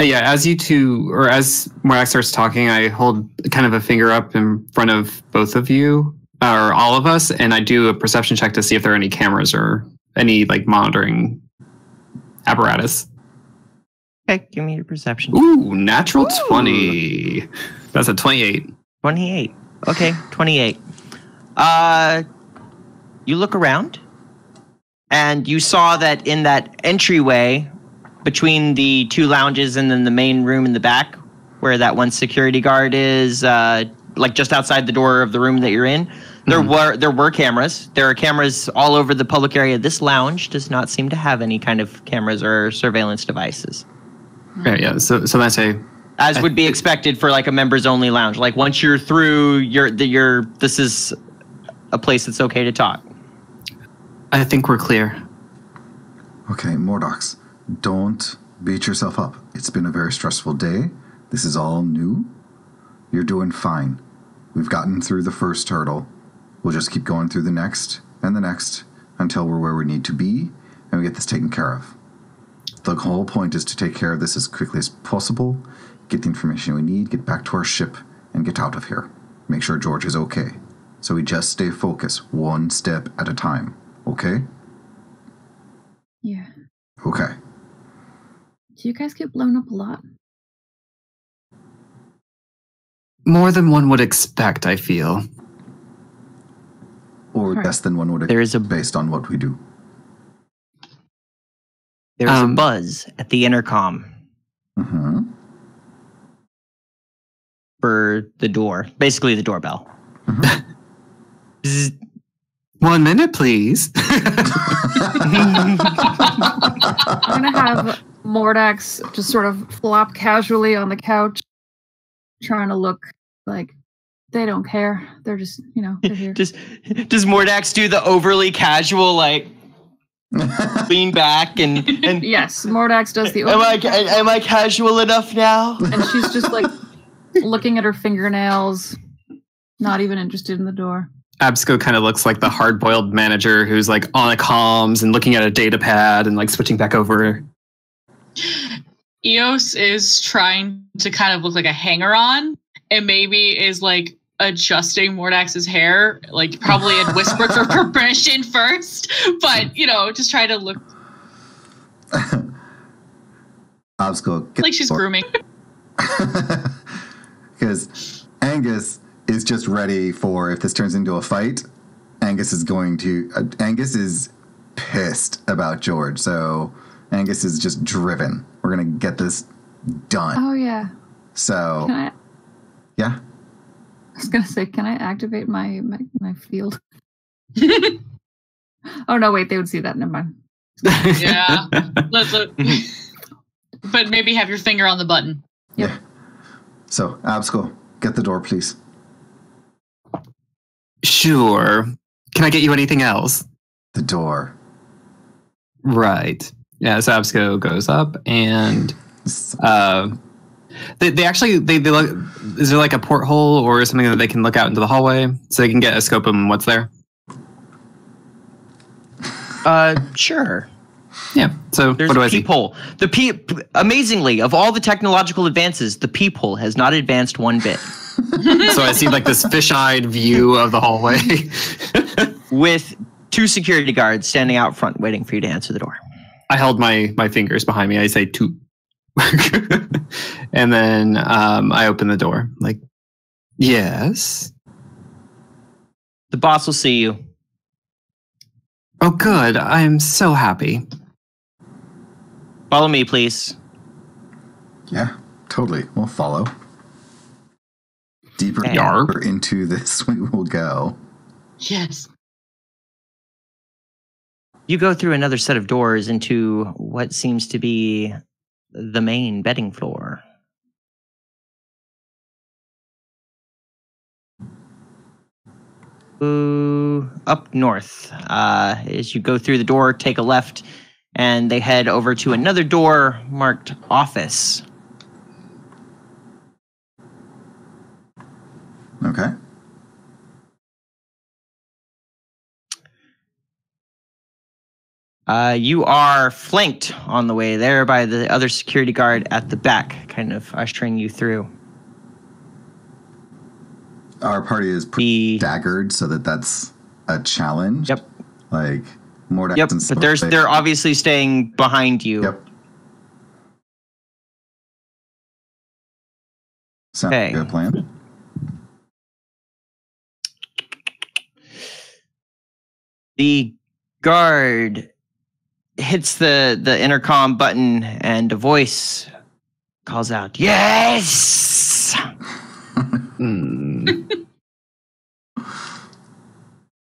Yeah, as you two, or as Morak starts talking, I hold kind of a finger up in front of both of you, or all of us, and I do a perception check to see if there are any cameras or any like monitoring apparatus. Okay, give me your perception. Ooh, natural 20. That's a 28. 28. Okay, 28. You look around, and you saw that in that entryway between the 2 lounges and then the main room in the back, where that one security guard is, like just outside the door of the room that you're in, there were cameras. There are cameras all over the public area. This lounge does not seem to have any kind of cameras or surveillance devices. Yeah. So that's As would be expected for like a members only lounge. Like once you're through, this is a place that's okay to talk. I think we're clear. Okay, Mordax, don't beat yourself up. It's been a very stressful day. This is all new. You're doing fine. We've gotten through the first hurdle. We'll just keep going through the next and the next until we're where we need to be. and we get this taken care of. The whole point is to take care of this as quickly as possible, get the information we need, get back to our ship, and get out of here. Make sure George is okay. So we just stay focused, one step at a time. Okay? Yeah. Okay. Do you guys get blown up a lot? More than one would expect, I feel. Or Right. less than one would There is a- based on what we do. There's a buzz at the intercom Mm-hmm. for the door. Basically, the doorbell. Bzz. 1 minute, please. I'm gonna have Mordax just sort of flop casually on the couch, trying to look like they don't care. They're just, they're here. Does Mordax do the overly casual, like, lean back and Yes, Mordax does the. am I casual enough now? And she's just like looking at her fingernails, not even interested in the door. Absco kind of looks like the hard-boiled manager who's like on a comms and looking at a data pad and like switching back over. Eos is trying to kind of look like a hanger-on, and maybe is like adjusting Mordax's hair, like probably had whispered for permission first, but just try to look Obsco, like she's grooming. Because Angus is just ready for, if this turns into a fight, Angus is pissed about George, so Angus is just driven. We're going to get this done. Oh yeah. So, Can I yeah. was gonna say, can I activate my field? Oh no, wait, they would see that. Never mind. Yeah. But maybe have your finger on the button. Yep. Yeah. So, Absco, get the door, please. Sure. Can I get you anything else? The door. Right. Yeah, so Absco goes up and they actually look. Is there like a porthole or something that they can look out into the hallway so they can get a scope on what's there? Sure. Yeah. So There's what do a I see? peephole. Amazingly, of all the technological advances, the peephole has not advanced one bit. So I see like this fish-eyed view of the hallway. With 2 security guards standing out front waiting for you to answer the door. I held my fingers behind me. I say toot. And then I open the door. Like, yes. The boss will see you. Oh, good. I'm so happy. Follow me, please. Yeah, totally. We'll follow. Deeper And- and deeper into this we will go. Yes. You go through another set of doors into what seems to be the main bedding floor. Up north. As you go through the door, take a left, and they head over to another door marked office. Okay. You are flanked on the way there by the other security guard at the back, kind of ushering you through. Our party is pretty daggered, so that's a challenge. Yep. Like, Mordax Yep, and but they're obviously staying behind you. Yep. Sounds Okay. like a good plan. The guard hits the intercom button and a voice calls out, "Yes!"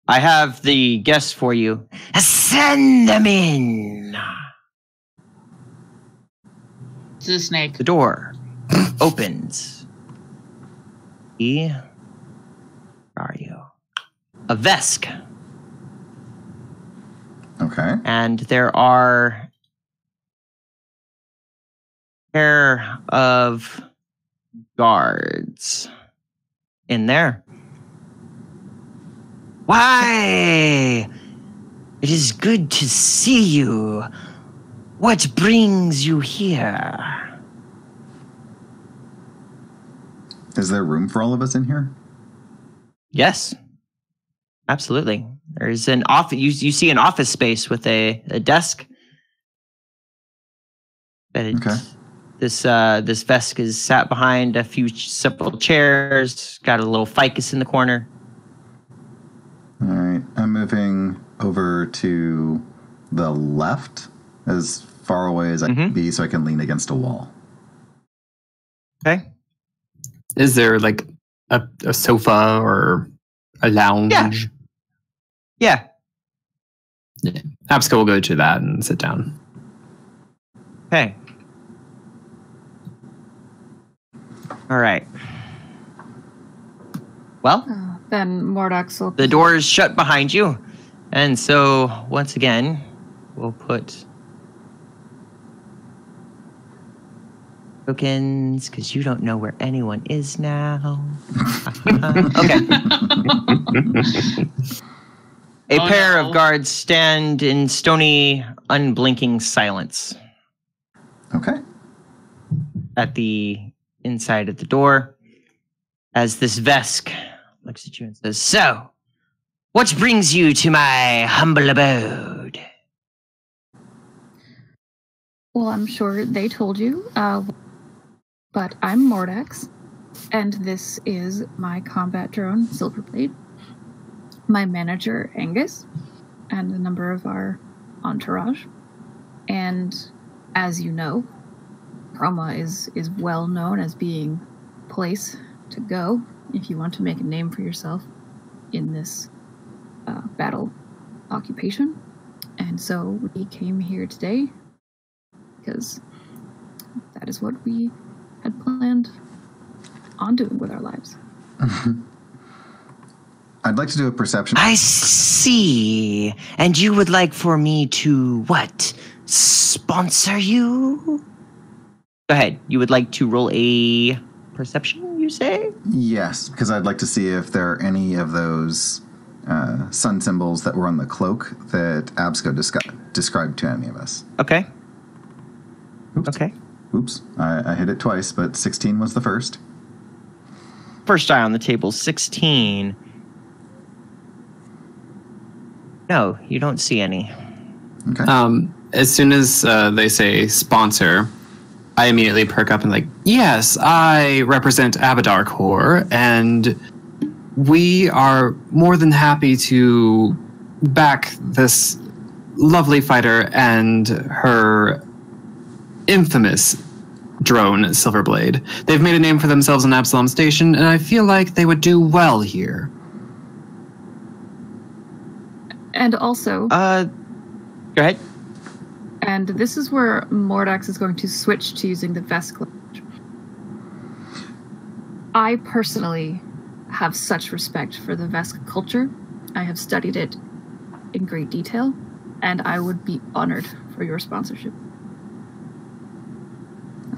I have the guests for you. Send them in. It's a snake. The door opens. Where are you? A Vesk. Okay. And there are a pair of guards in there. Why? It is good to see you. What brings you here? Is there room for all of us in here? Yes, absolutely. There's an office. You see an office space with a desk. Okay. This Vesk is sat behind a few simple chairs. Got a little ficus in the corner. All right. I'm moving over to the left, as far away as I can be, so I can lean against a wall. Okay. Is there like a sofa or a lounge? Yeah. Absco will go to that and sit down. Okay. All right. Well, then Mordax will... the door is shut behind you. And so, once again, we'll put tokens, because you don't know where anyone is now. Okay. A pair of guards stand in stony, unblinking silence. Okay. At the inside of the door, as this Vesk looks at you and says, "So, what brings you to my humble abode?" Well, I'm sure they told you, but I'm Mordax, and this is my combat drone, Silverblade, my manager, Angus, and a number of our entourage. And as you know, Roma is well known as being a place to go if you want to make a name for yourself in this battle occupation. And so we came here today because that is what we had planned on doing with our lives. I'd like to do a perception. I see. And you would like for me to, what, sponsor you? Go ahead. You would like to roll a perception, you say? Yes, because I'd like to see if there are any of those sun symbols that were on the cloak that Absco described to any of us. Okay. Oops. Okay. Oops. I hit it twice, but 16 was the first. First eye on the table, 16. No, you don't see any. Okay. As soon as they say sponsor, I immediately perk up and like, yes, I represent Abadar Corps, and we are more than happy to back this lovely fighter and her infamous drone, Silverblade. They've made a name for themselves on Absalom Station, and I feel like they would do well here. And also... Go ahead. And this is where Mordax is going to switch to using the Vesk language. I personally have such respect for the Vesk culture. I have studied it in great detail, and I would be honored for your sponsorship.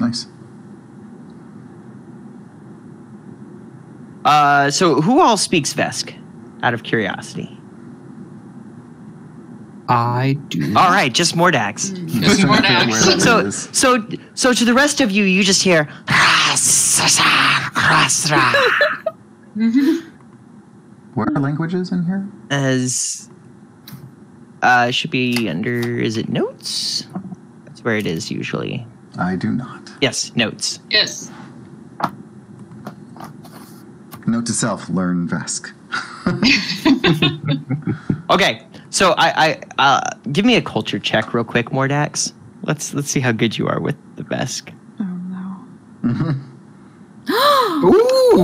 Nice. So who all speaks Vesk, out of curiosity? I do. All right, just Mordax. Just Mordax. So to the rest of you, you just hear. What are languages in here? As should be under. Is it notes? That's where it is usually. I do not. Yes, notes. Yes. Note to self: learn Vesk. Okay, so I give me a culture check real quick, Mordax. Let's see how good you are with the Vesk. Oh no. Ooh!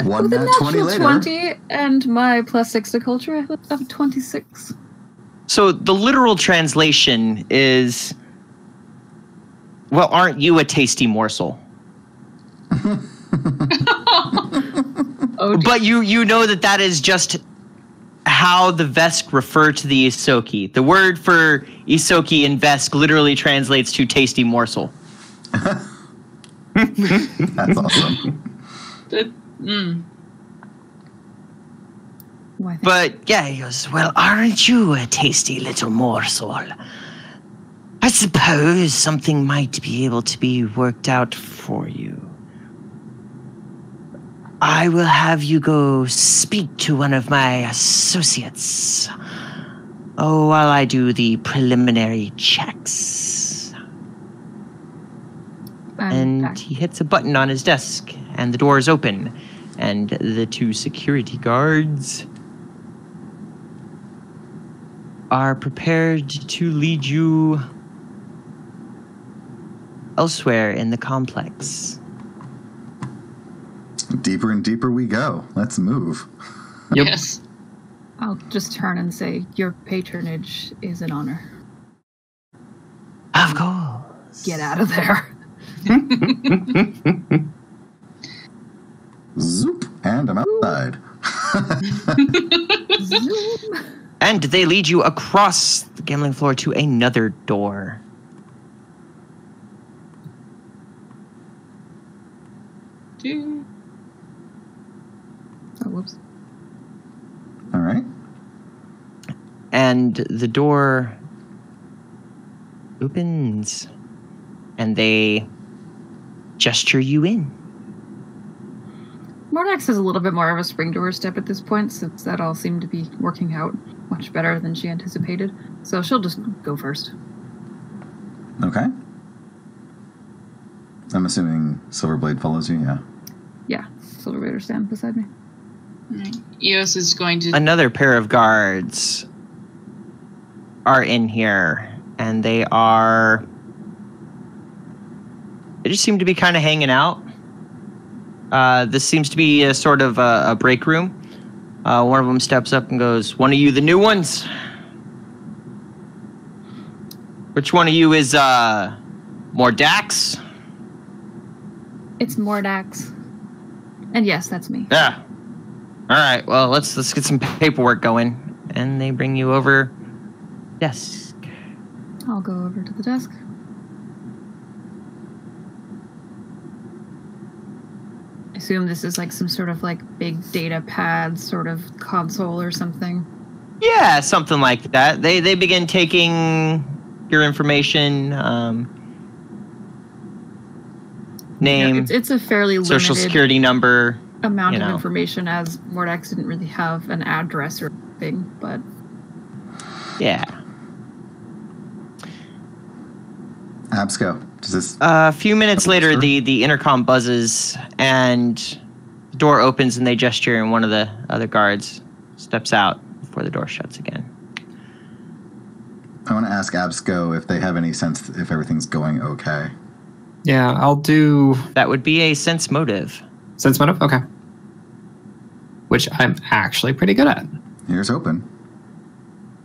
One with a nat 20 natural later. 20 and my +6 to culture, I have 26. So the literal translation is, well, aren't you a tasty morsel? Oh, But you know that is just how the Vesk refer to the Isoki. The word for Isoki in Vesk literally translates to tasty morsel. That's awesome. Why, thank But yeah, he goes, well, aren't you a tasty little morsel? I suppose something might be able to be worked out for you. I will have you go speak to one of my associates. Oh, while I do the preliminary checks. And back. he hits a button on his desk, and the door is open, and the 2 security guards are prepared to lead you elsewhere in the complex. Deeper and deeper we go. Let's move. Yep. Yes. I'll just turn and say, your patronage is an honor. Of course. Get out of there. Zoop. And I'm outside. Zoom. And they lead you across the gambling floor to another door. Oh, whoops. All right. And the door opens, and they gesture you in. Mordax has a little bit more of a spring to her step at this point, since that all seemed to be working out much better than she anticipated. So she'll just go first. Okay. I'm assuming Silverblade follows you, yeah. Yeah, Silverblade stand beside me. Eos is going to... Another pair of guards are in here, and they just seem to be kind of hanging out. This seems to be a sort of a break room. One of them steps up and goes, "One of you the new ones? Which one of you is Mordax?" It's Mordax. And yes, that's me. Yeah. All right. Well, let's get some paperwork going. And they bring you over desk. I'll go over to the desk. I assume this is like some sort of like big data pad sort of console or something. Yeah, something like that. They begin taking your information, name, Yeah, it's a fairly limited social security number. amount you of know. information, as Mordax didn't really have an address or anything, but Yeah. Absco, does this... A few minutes later, Sure. the intercom buzzes, and the door opens, and they gesture, and one of the other guards steps out before the door shuts again. I want to ask Absco if they have any sense if everything's going okay. Yeah, I'll do That would be a sense motive. sense motive. Okay, which I'm actually pretty good at. Here's open.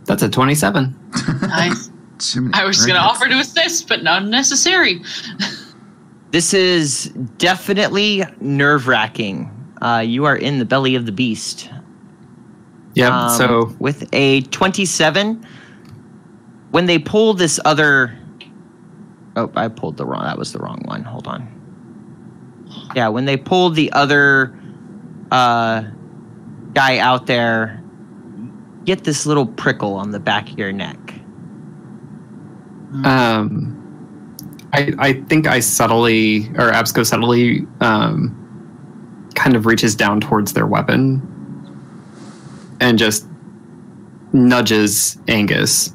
That's a 27. Nice. Jiminy I was going to crickets. offer to assist, but not necessary. This is definitely nerve-wracking. You are in the belly of the beast. Yeah. So with a 27, when they pull this other... Oh, I pulled the wrong... That was the wrong one. Hold on. Yeah, when they pulled the other guy out there, get this little prickle on the back of your neck. I think I subtly, or Absco subtly, kind of reaches down towards their weapon and just nudges Angus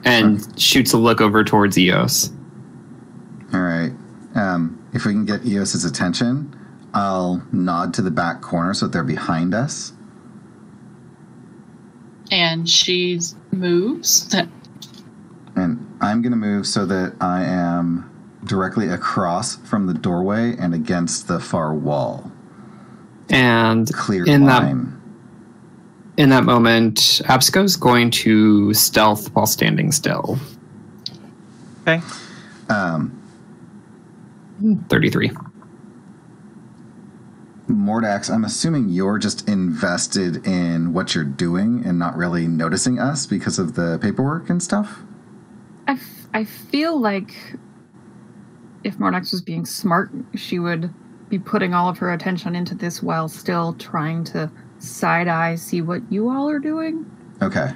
and shoots a look over towards Eos. All right. If we can get Eos's attention, I'll nod to the back corner so that they're behind us. And she moves. And I'm going to move so that I am directly across from the doorway and against the far wall. And Clear in line. in that moment, Absco's going to stealth while standing still. Okay. 33. Mordax, I'm assuming you're just invested in what you're doing and not really noticing us because of the paperwork and stuff? I feel like if Mordax was being smart, she would be putting all of her attention into this while still trying to side-eye see what you all are doing. Okay.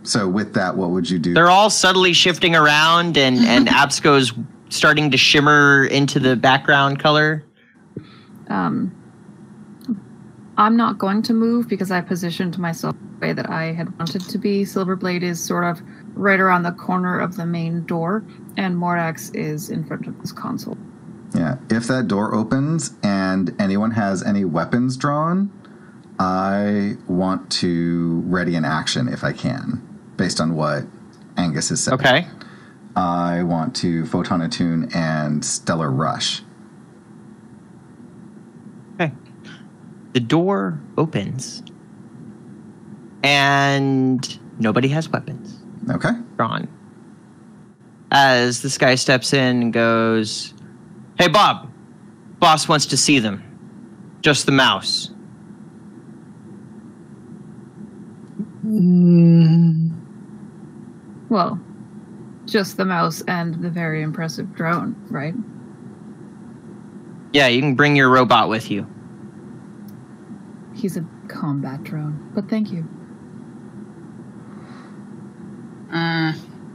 So with that, what would you do? They're all subtly shifting around, and Absco's starting to shimmer into the background color. I'm not going to move because I positioned myself the way that I had wanted to be. Silverblade is sort of right around the corner of the main door, and Mordax is in front of this console. Yeah, if that door opens and anyone has any weapons drawn, I want to ready an action if I can, based on what Angus has said. Okay. I want to Photon Attune and Stellar Rush. Okay. The door opens, and nobody has weapons Okay. drawn. As this guy steps in and goes, "Hey, Bob, boss wants to see them. Just the mouse." Well, just the mouse and the very impressive drone, right? Yeah, you can bring your robot with you. He's a combat drone, but thank you.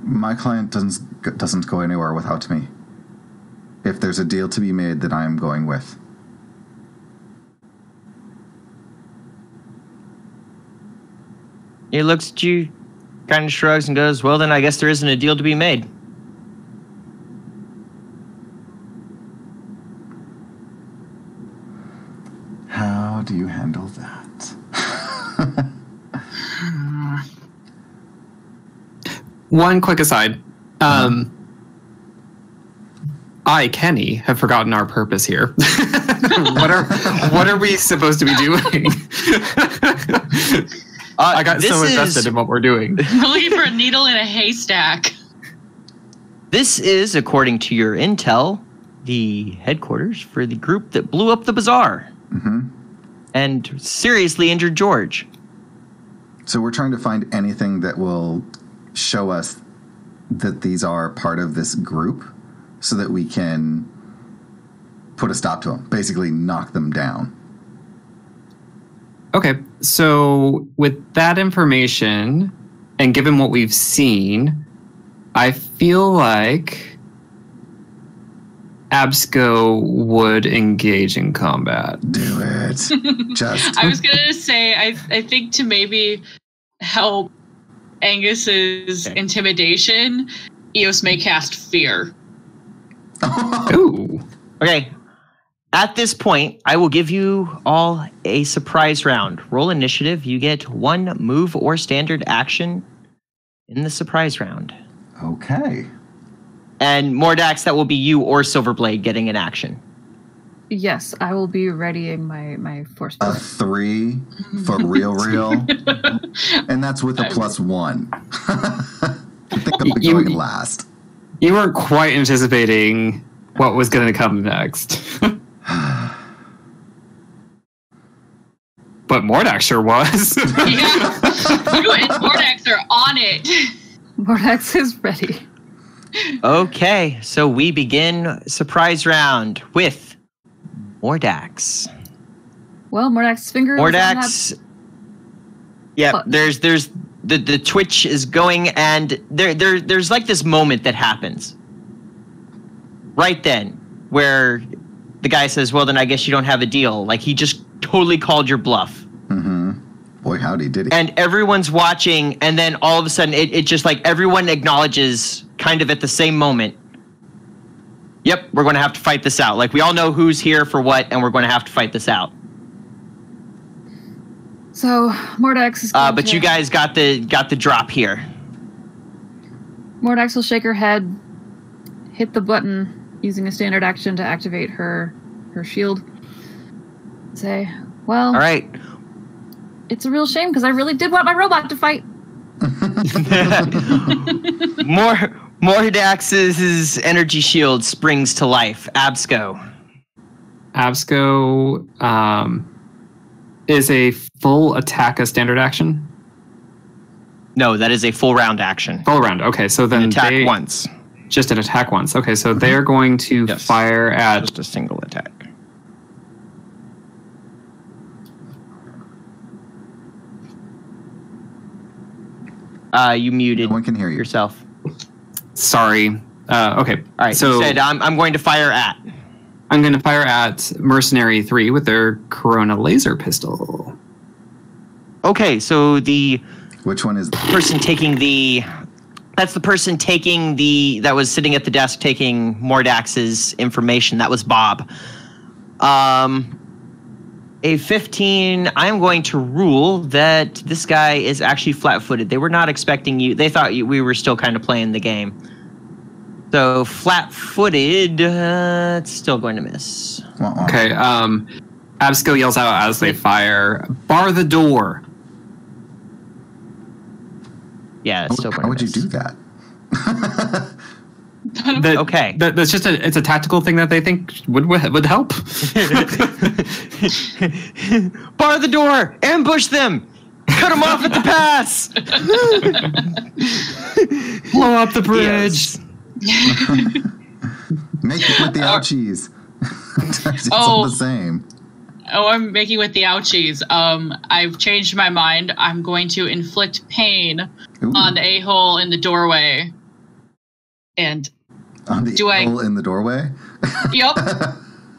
My client doesn't go anywhere without me. If there's a deal to be made, then I am going with. He looks at you, kind of shrugs and goes, "Well, then I guess there isn't a deal to be made." How do you handle that? One quick aside. I, Kenny, have forgotten our purpose here. What are we supposed to be doing? I got so invested in what we're doing. We're looking for a needle in a haystack. This is, according to your intel, the headquarters for the group that blew up the bazaar and seriously injured George. So we're trying to find anything that will show us that these are part of this group so that we can put a stop to them, basically knock them down. Okay, so with that information, and given what we've seen, I feel like Absco would engage in combat. Do it. Just. I was going to say, I think to maybe help Angus's intimidation, Eos may cast fear. Ooh. Okay. At this point, I will give you all a surprise round. Roll initiative. You get one move or standard action in the surprise round. Okay. And Mordax, that will be you or Silverblade getting an action. Yes, I will be readying my force. A 3 for real. And that's with a +1. I think I'll be going last. You weren't quite anticipating what was going to come next. But Mordax sure was. Yeah. You and Mordax are on it. Mordax is ready. Okay, so we begin surprise round with Mordax. Well, Mordax's finger. Mordax. Yeah, there's the twitch is going, and there's like this moment that happens right then where the guy says, "Well, then I guess you don't have a deal." Like he just totally called your bluff. Boy, howdy, did he. And everyone's watching, and then all of a sudden it just like everyone acknowledges kind of at the same moment, yep, we're going to have to fight this out. Like we all know who's here for what, and we're going to have to fight this out. So Mordax is but you guys got the drop here. Mordax will shake her head, hit the button using a standard action to activate her shield. Say, well, all right. It's a real shame because I really did want my robot to fight. Mordax's energy shield springs to life. Absco is a full attack a standard action? No, that is a full round action. Full round. Okay, so then attack once. Just an attack once. Okay, so they're going to fire at just a single attack. You muted No one can hear you. yourself. Sorry. Okay. All right. So you said I'm going to fire at. I'm going to fire at Mercenary 3 with their Corona laser pistol. Okay, so Which one is person taking the... That's the person taking that was sitting at the desk taking Mordax's information. That was Bob. A 15, I'm going to rule that this guy is actually flat-footed. They were not expecting you. They thought we were still kind of playing the game. So flat-footed, it's still going to miss. Okay, Absco yells out as they fire, bar the door. Yeah, it's still going How would to you miss. do that? Okay. That's just it's a tactical thing that they think would help. Bar the door! Ambush them! Cut them off at the pass! Blow up the bridge. Yes. Make it with the ouchies. It's all the same. Oh, I'm making with the ouchies. I've changed my mind. I'm going to inflict pain on the a-hole in the doorway. And on the hole in the doorway? Yep.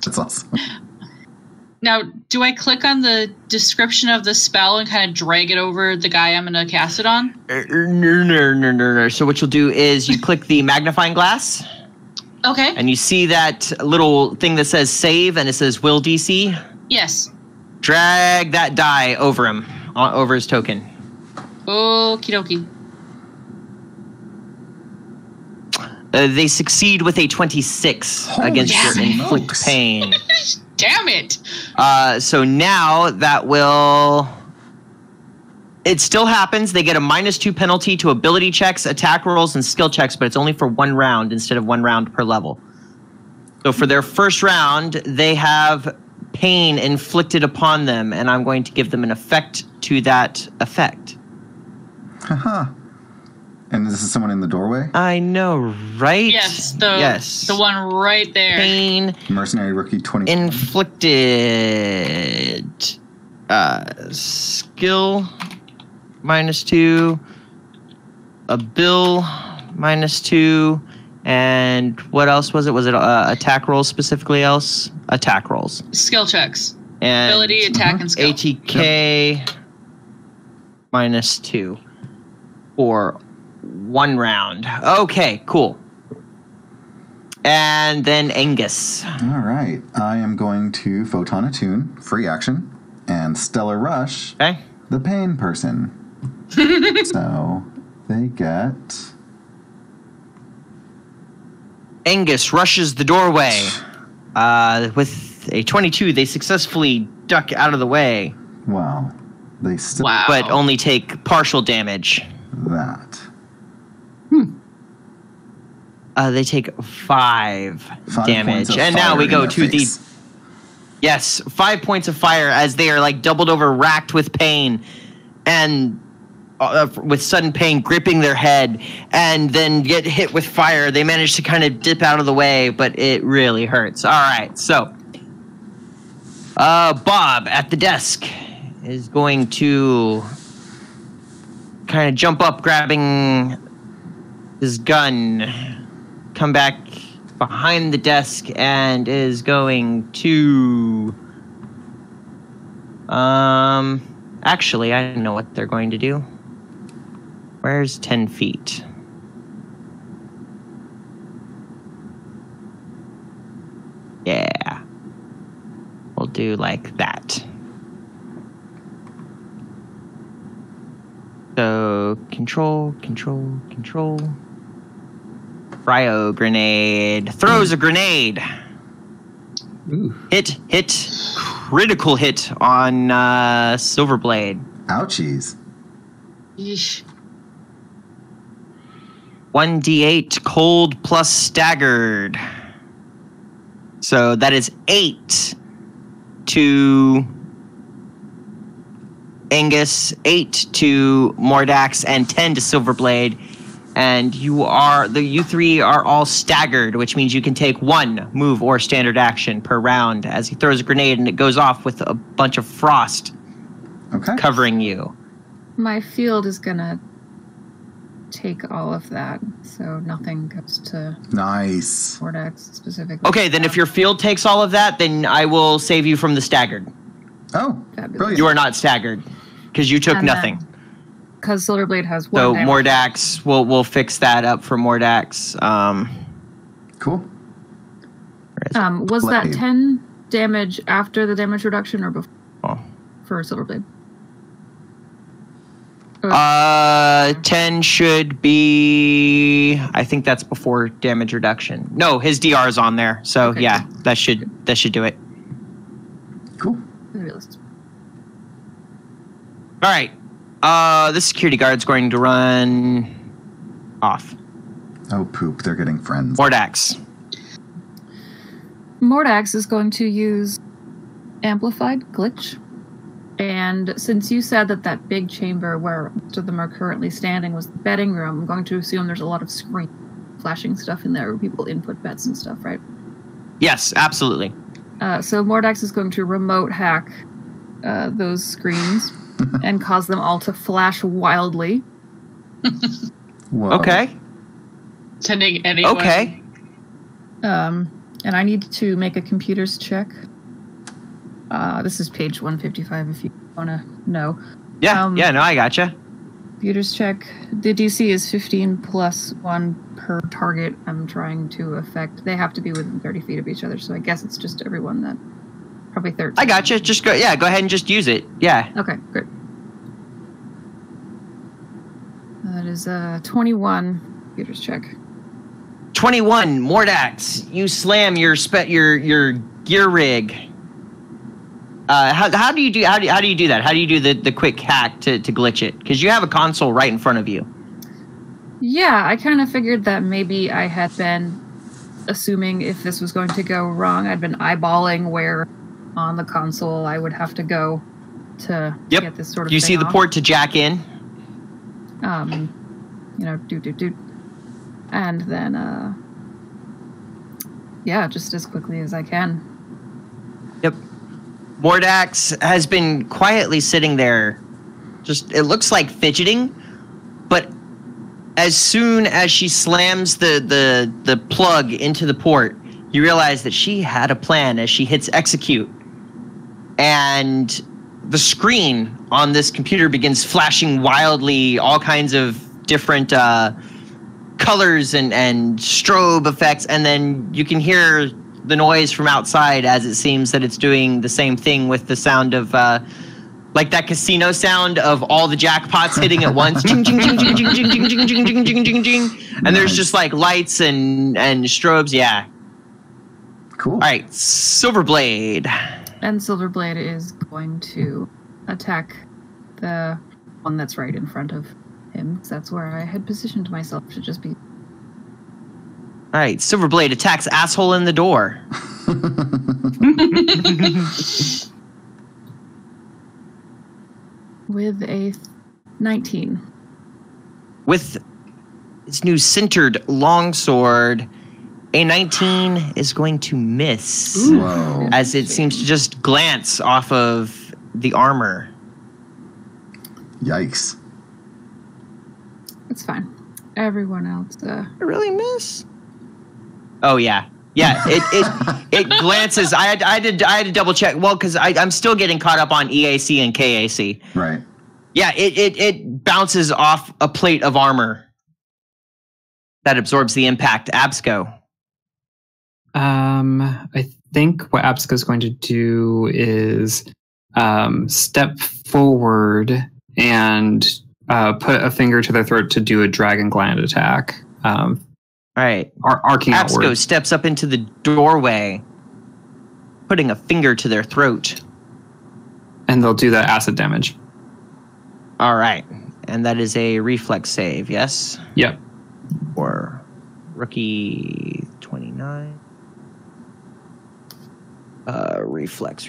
That's awesome. Now, do I click on the description of the spell and kind of drag it over the guy I'm going to cast it on? No. So what you'll do is you click the magnifying glass. Okay. And you see that little thing that says save and it says will DC? Yes. Drag that die over him, over his token. Okie dokie. They succeed with a 26 against your inflict pain. Damn it! So now that will... It still happens. They get a -2 penalty to ability checks, attack rolls, and skill checks, but it's only for 1 round instead of 1 round per level. So for their first round, they have pain inflicted upon them, and I'm going to give them an effect to that effect. Haha. And this is someone in the doorway? I know, right? Yes, the one right there. Pain Mercenary rookie 20. inflicted. Skill -2. A bill -2. And what else was it? Was it attack rolls specifically else? Attack rolls. Skill checks. And Ability, attack, and skill. ATK -2 for 1 round. Okay, cool. And then Angus. All right. I am going to Photon Attune, free action, and Stellar Rush, Okay. the pain person. So they get... Angus rushes the doorway. With a 22, they successfully duck out of the way, Well, they still Wow. but only take partial damage. that. They take 5 5 damage. points of And now fire we in go their to face. the... Yes, 5 points of fire as they are like doubled over, racked with pain, and with sudden pain gripping their head, and then get hit with fire. They manage to kind of dip out of the way, but it really hurts. All right, so Bob at the desk is going to kind of jump up, grabbing his gun, come back behind the desk, and is going to... Actually, I know what they're going to do. Where's 10 feet? Yeah. We'll do like that. So, control. Cryo grenade. Throws a grenade. Ooh. Hit. Critical hit on Silverblade. Ouchies. Yeesh. 1d8 cold plus staggered. So that is 8 to Angus, 8 to Mordax, and 10 to Silverblade. And you three are all staggered, which means you can take 1 move or standard action per round as he throws a grenade and it goes off with a bunch of frost Okay. covering you. My field is gonna take all of that, so nothing goes to Nice. Mordax specifically. Okay, then if your field takes all of that, then I will save you from the staggered. Oh, Fabulous. brilliant. You are not staggered because you took And nothing. Because Silverblade has one. So damage. Mordax, we'll fix that up for Mordax. Cool. Was that Blade. 10 damage after the damage reduction or before Oh. for Silverblade? 10 should be. I think that's before damage reduction. No, his DR is on there. So Okay, yeah, good. that should do it. Cool. Fabulous. All right. The security guard's going to run off. Oh, poop. They're getting friends. Mordax. Mordax is going to use Amplified Glitch. And since you said that big chamber where most of them are currently standing was the betting room, I'm going to assume there's a lot of screen flashing stuff in there where people input bets and stuff, right? Yes, absolutely. So Mordax is going to remote hack those screens and cause them all to flash wildly. Whoa. Okay. Sending anyone. Okay. And I need to make a computers check. This is page 155 if you want to know. Yeah. No, I gotcha. Computers check. The DC is 15 plus 1 per target I'm trying to affect. They have to be within 30 feet of each other, so I guess it's just everyone that... Probably 13. I gotcha. Just go. Yeah, go ahead and just use it. Yeah. Okay, great. That is 21 computers check. 21. Mordax. You slam your gear rig. How do you do that? How do you do the quick hack to glitch it? Because you have a console right in front of you. Yeah, I kind of figured that maybe I had been assuming if this was going to go wrong, I'd been eyeballing where on the console I would have to go to get this sort of You thing see the off. port to jack in? Do. And then, just as quickly as I can. Yep. Mordax has been quietly sitting there. It looks like fidgeting, but as soon as she slams the plug into the port, you realize that she had a plan as she hits execute. And the screen on this computer begins flashing wildly, all kinds of different colors and strobe effects, and then you can hear the noise from outside as it seems that it's doing the same thing with the sound of like that casino sound of all the jackpots hitting at once. Jing, jing, jing, jing, jing, jing, jing, jing, jing, jing, jing, jing, jing. And there's just like lights and strobes. Yeah. Cool. All right, Silverblade. And Silverblade is going to attack the one that's right in front of him, because that's where I had positioned myself to just be. All right, Silverblade attacks asshole in the door. With a 19. With its new centered longsword, a 19 is going to miss. Whoa. As it seems to just glance off of the armor. Yikes. It's fine. Everyone else. I really miss. Oh yeah, it glances. I had to double check. Well, because I'm still getting caught up on EAC and KAC. Right. Yeah, it bounces off a plate of armor that absorbs the impact. Absco. I think what Absco is going to do is step forward and put a finger to their throat to do a dragon gland attack. All right. Arcing Absco outward. steps up into the doorway, putting a finger to their throat. And they'll do that acid damage. All right. And that is a reflex save, yes? Yep. Or rookie 29. Reflex.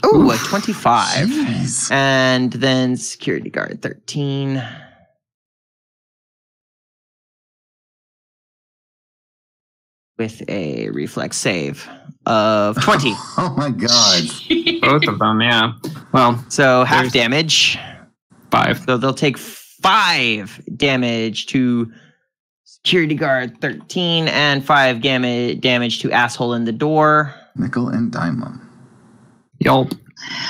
Ooh, a 25. Jeez. And then security guard 13. With a reflex save of 20. Oh my god. Both of them, yeah. Well, So half There's- damage. 5. So they'll take 5 damage to security guard 13 and 5 damage to asshole in the door. Nickel and dime. Yup.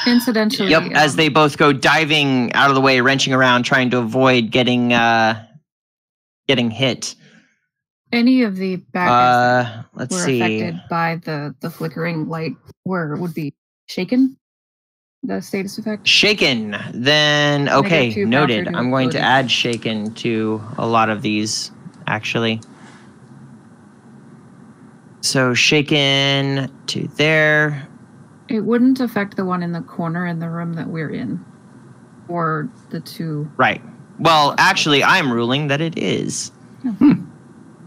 Incidentally, Yep, as they both go diving out of the way, wrenching around, trying to avoid getting hit. any of the bad guys that Let's were see. affected by the flickering light would be shaken. The status effect. Shaken. Then, okay, -2 noted. counter to I'm going to ability. add shaken to a lot of these, actually. So shaken to there. It wouldn't affect the one in the corner in the room that we're in, or the two. Right. Well, actually, I'm ruling that it is.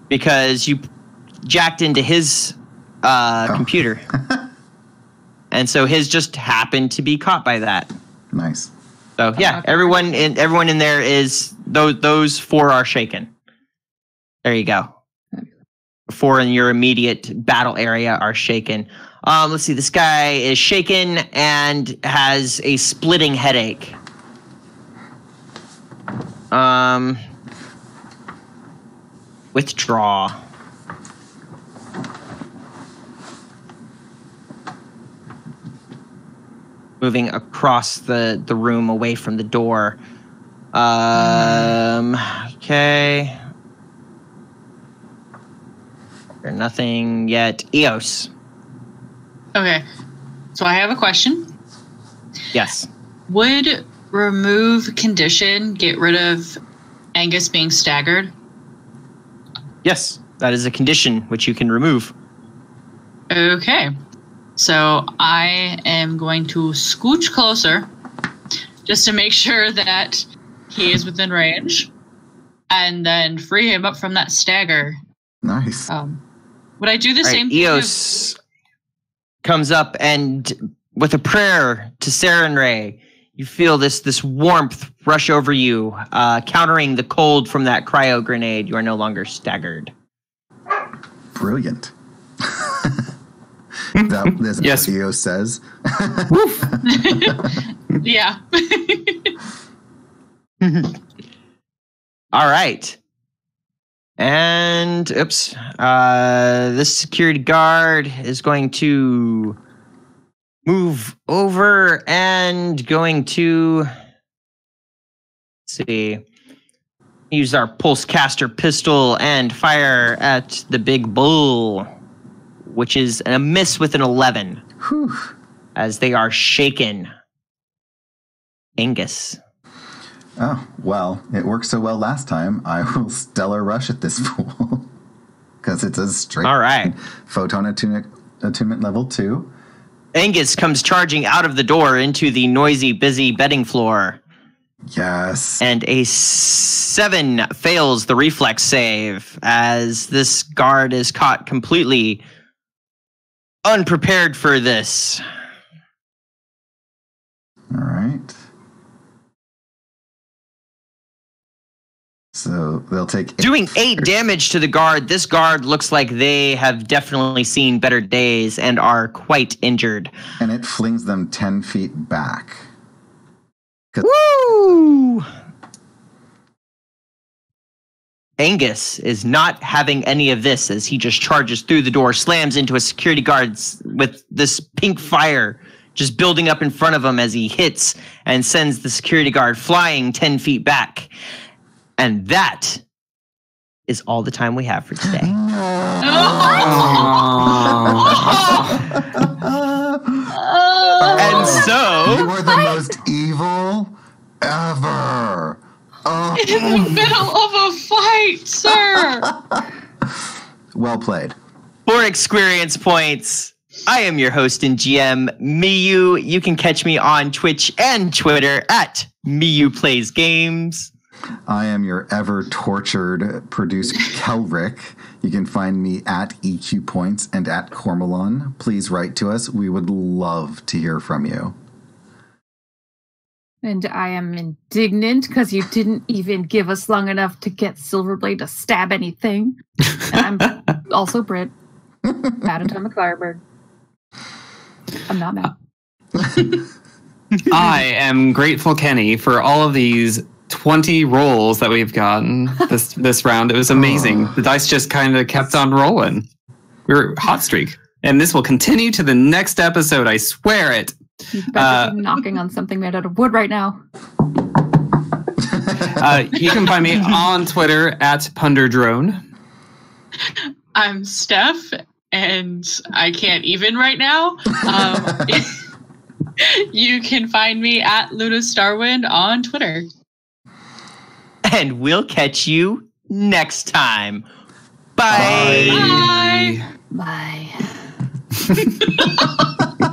Because you jacked into his computer. And so his just happened to be caught by that. Nice. So yeah, everyone in there is those 4 are shaken. There you go. 4 in your immediate battle area are shaken. Let's see. This guy is shaken and has a splitting headache. Withdraw. Moving across the room away from the door. Okay. There's nothing yet. Eos. Okay. So I have a question. Yes. Would remove condition get rid of Angus being staggered? Yes. That is a condition which you can remove. Okay. So I am going to scooch closer just to make sure that he is within range and then free him up from that stagger. Nice. Would I do the same thing? Eos comes up and with a prayer to Sarenrae, you feel this warmth rush over you, countering the cold from that cryo grenade. You are no longer staggered. Brilliant. That's Yes. what Eos says. Yeah. All right. And, oops. This security guard is going to move over and going to, let's see, use our pulse caster pistol and fire at the big bull, which is a miss with an 11. Whew. As they are shaken. Angus. Oh, well, it worked so well last time. I will stellar rush at this fool. Because it's a straight All right. photon attunement level 2. Angus comes charging out of the door into the noisy, busy betting floor. Yes. And a 7 fails the reflex save as this guard is caught completely unprepared for this. All right. So they'll take... Doing 8 damage to the guard. This guard looks like they have definitely seen better days and are quite injured. And it flings them 10 feet back. Woo! Angus is not having any of this as he just charges through the door, slams into a security guard with this pink fire just building up in front of him as he hits and sends the security guard flying 10 feet back. And that is all the time we have for today. And so... You are the most evil ever. Oh. In the middle of a fight, sir. Well played. For ExQueerience Points, I am your host and GM, Miyu. You can catch me on Twitch and Twitter at Miyu Plays Games. I am your ever-tortured producer, Kelrick. You can find me at EQ Points and at Cormelon. Please write to us. We would love to hear from you. And I am indignant because you didn't even give us long enough to get Silverblade to stab anything. And I'm also Brit. Mad Atomic Firebird. I'm not mad. I am grateful, Kenny, for all of these 20 rolls that we've gotten this round. It was amazing. The dice just kind of kept on rolling. We were hot streak. And this will continue to the next episode. I swear it. You better be knocking on something made out of wood right now. You can find me on Twitter at Punderdrone. I'm Steph, and I can't even right now. You can find me at Luna Starwind on Twitter. And we'll catch you next time. Bye. Bye. Bye.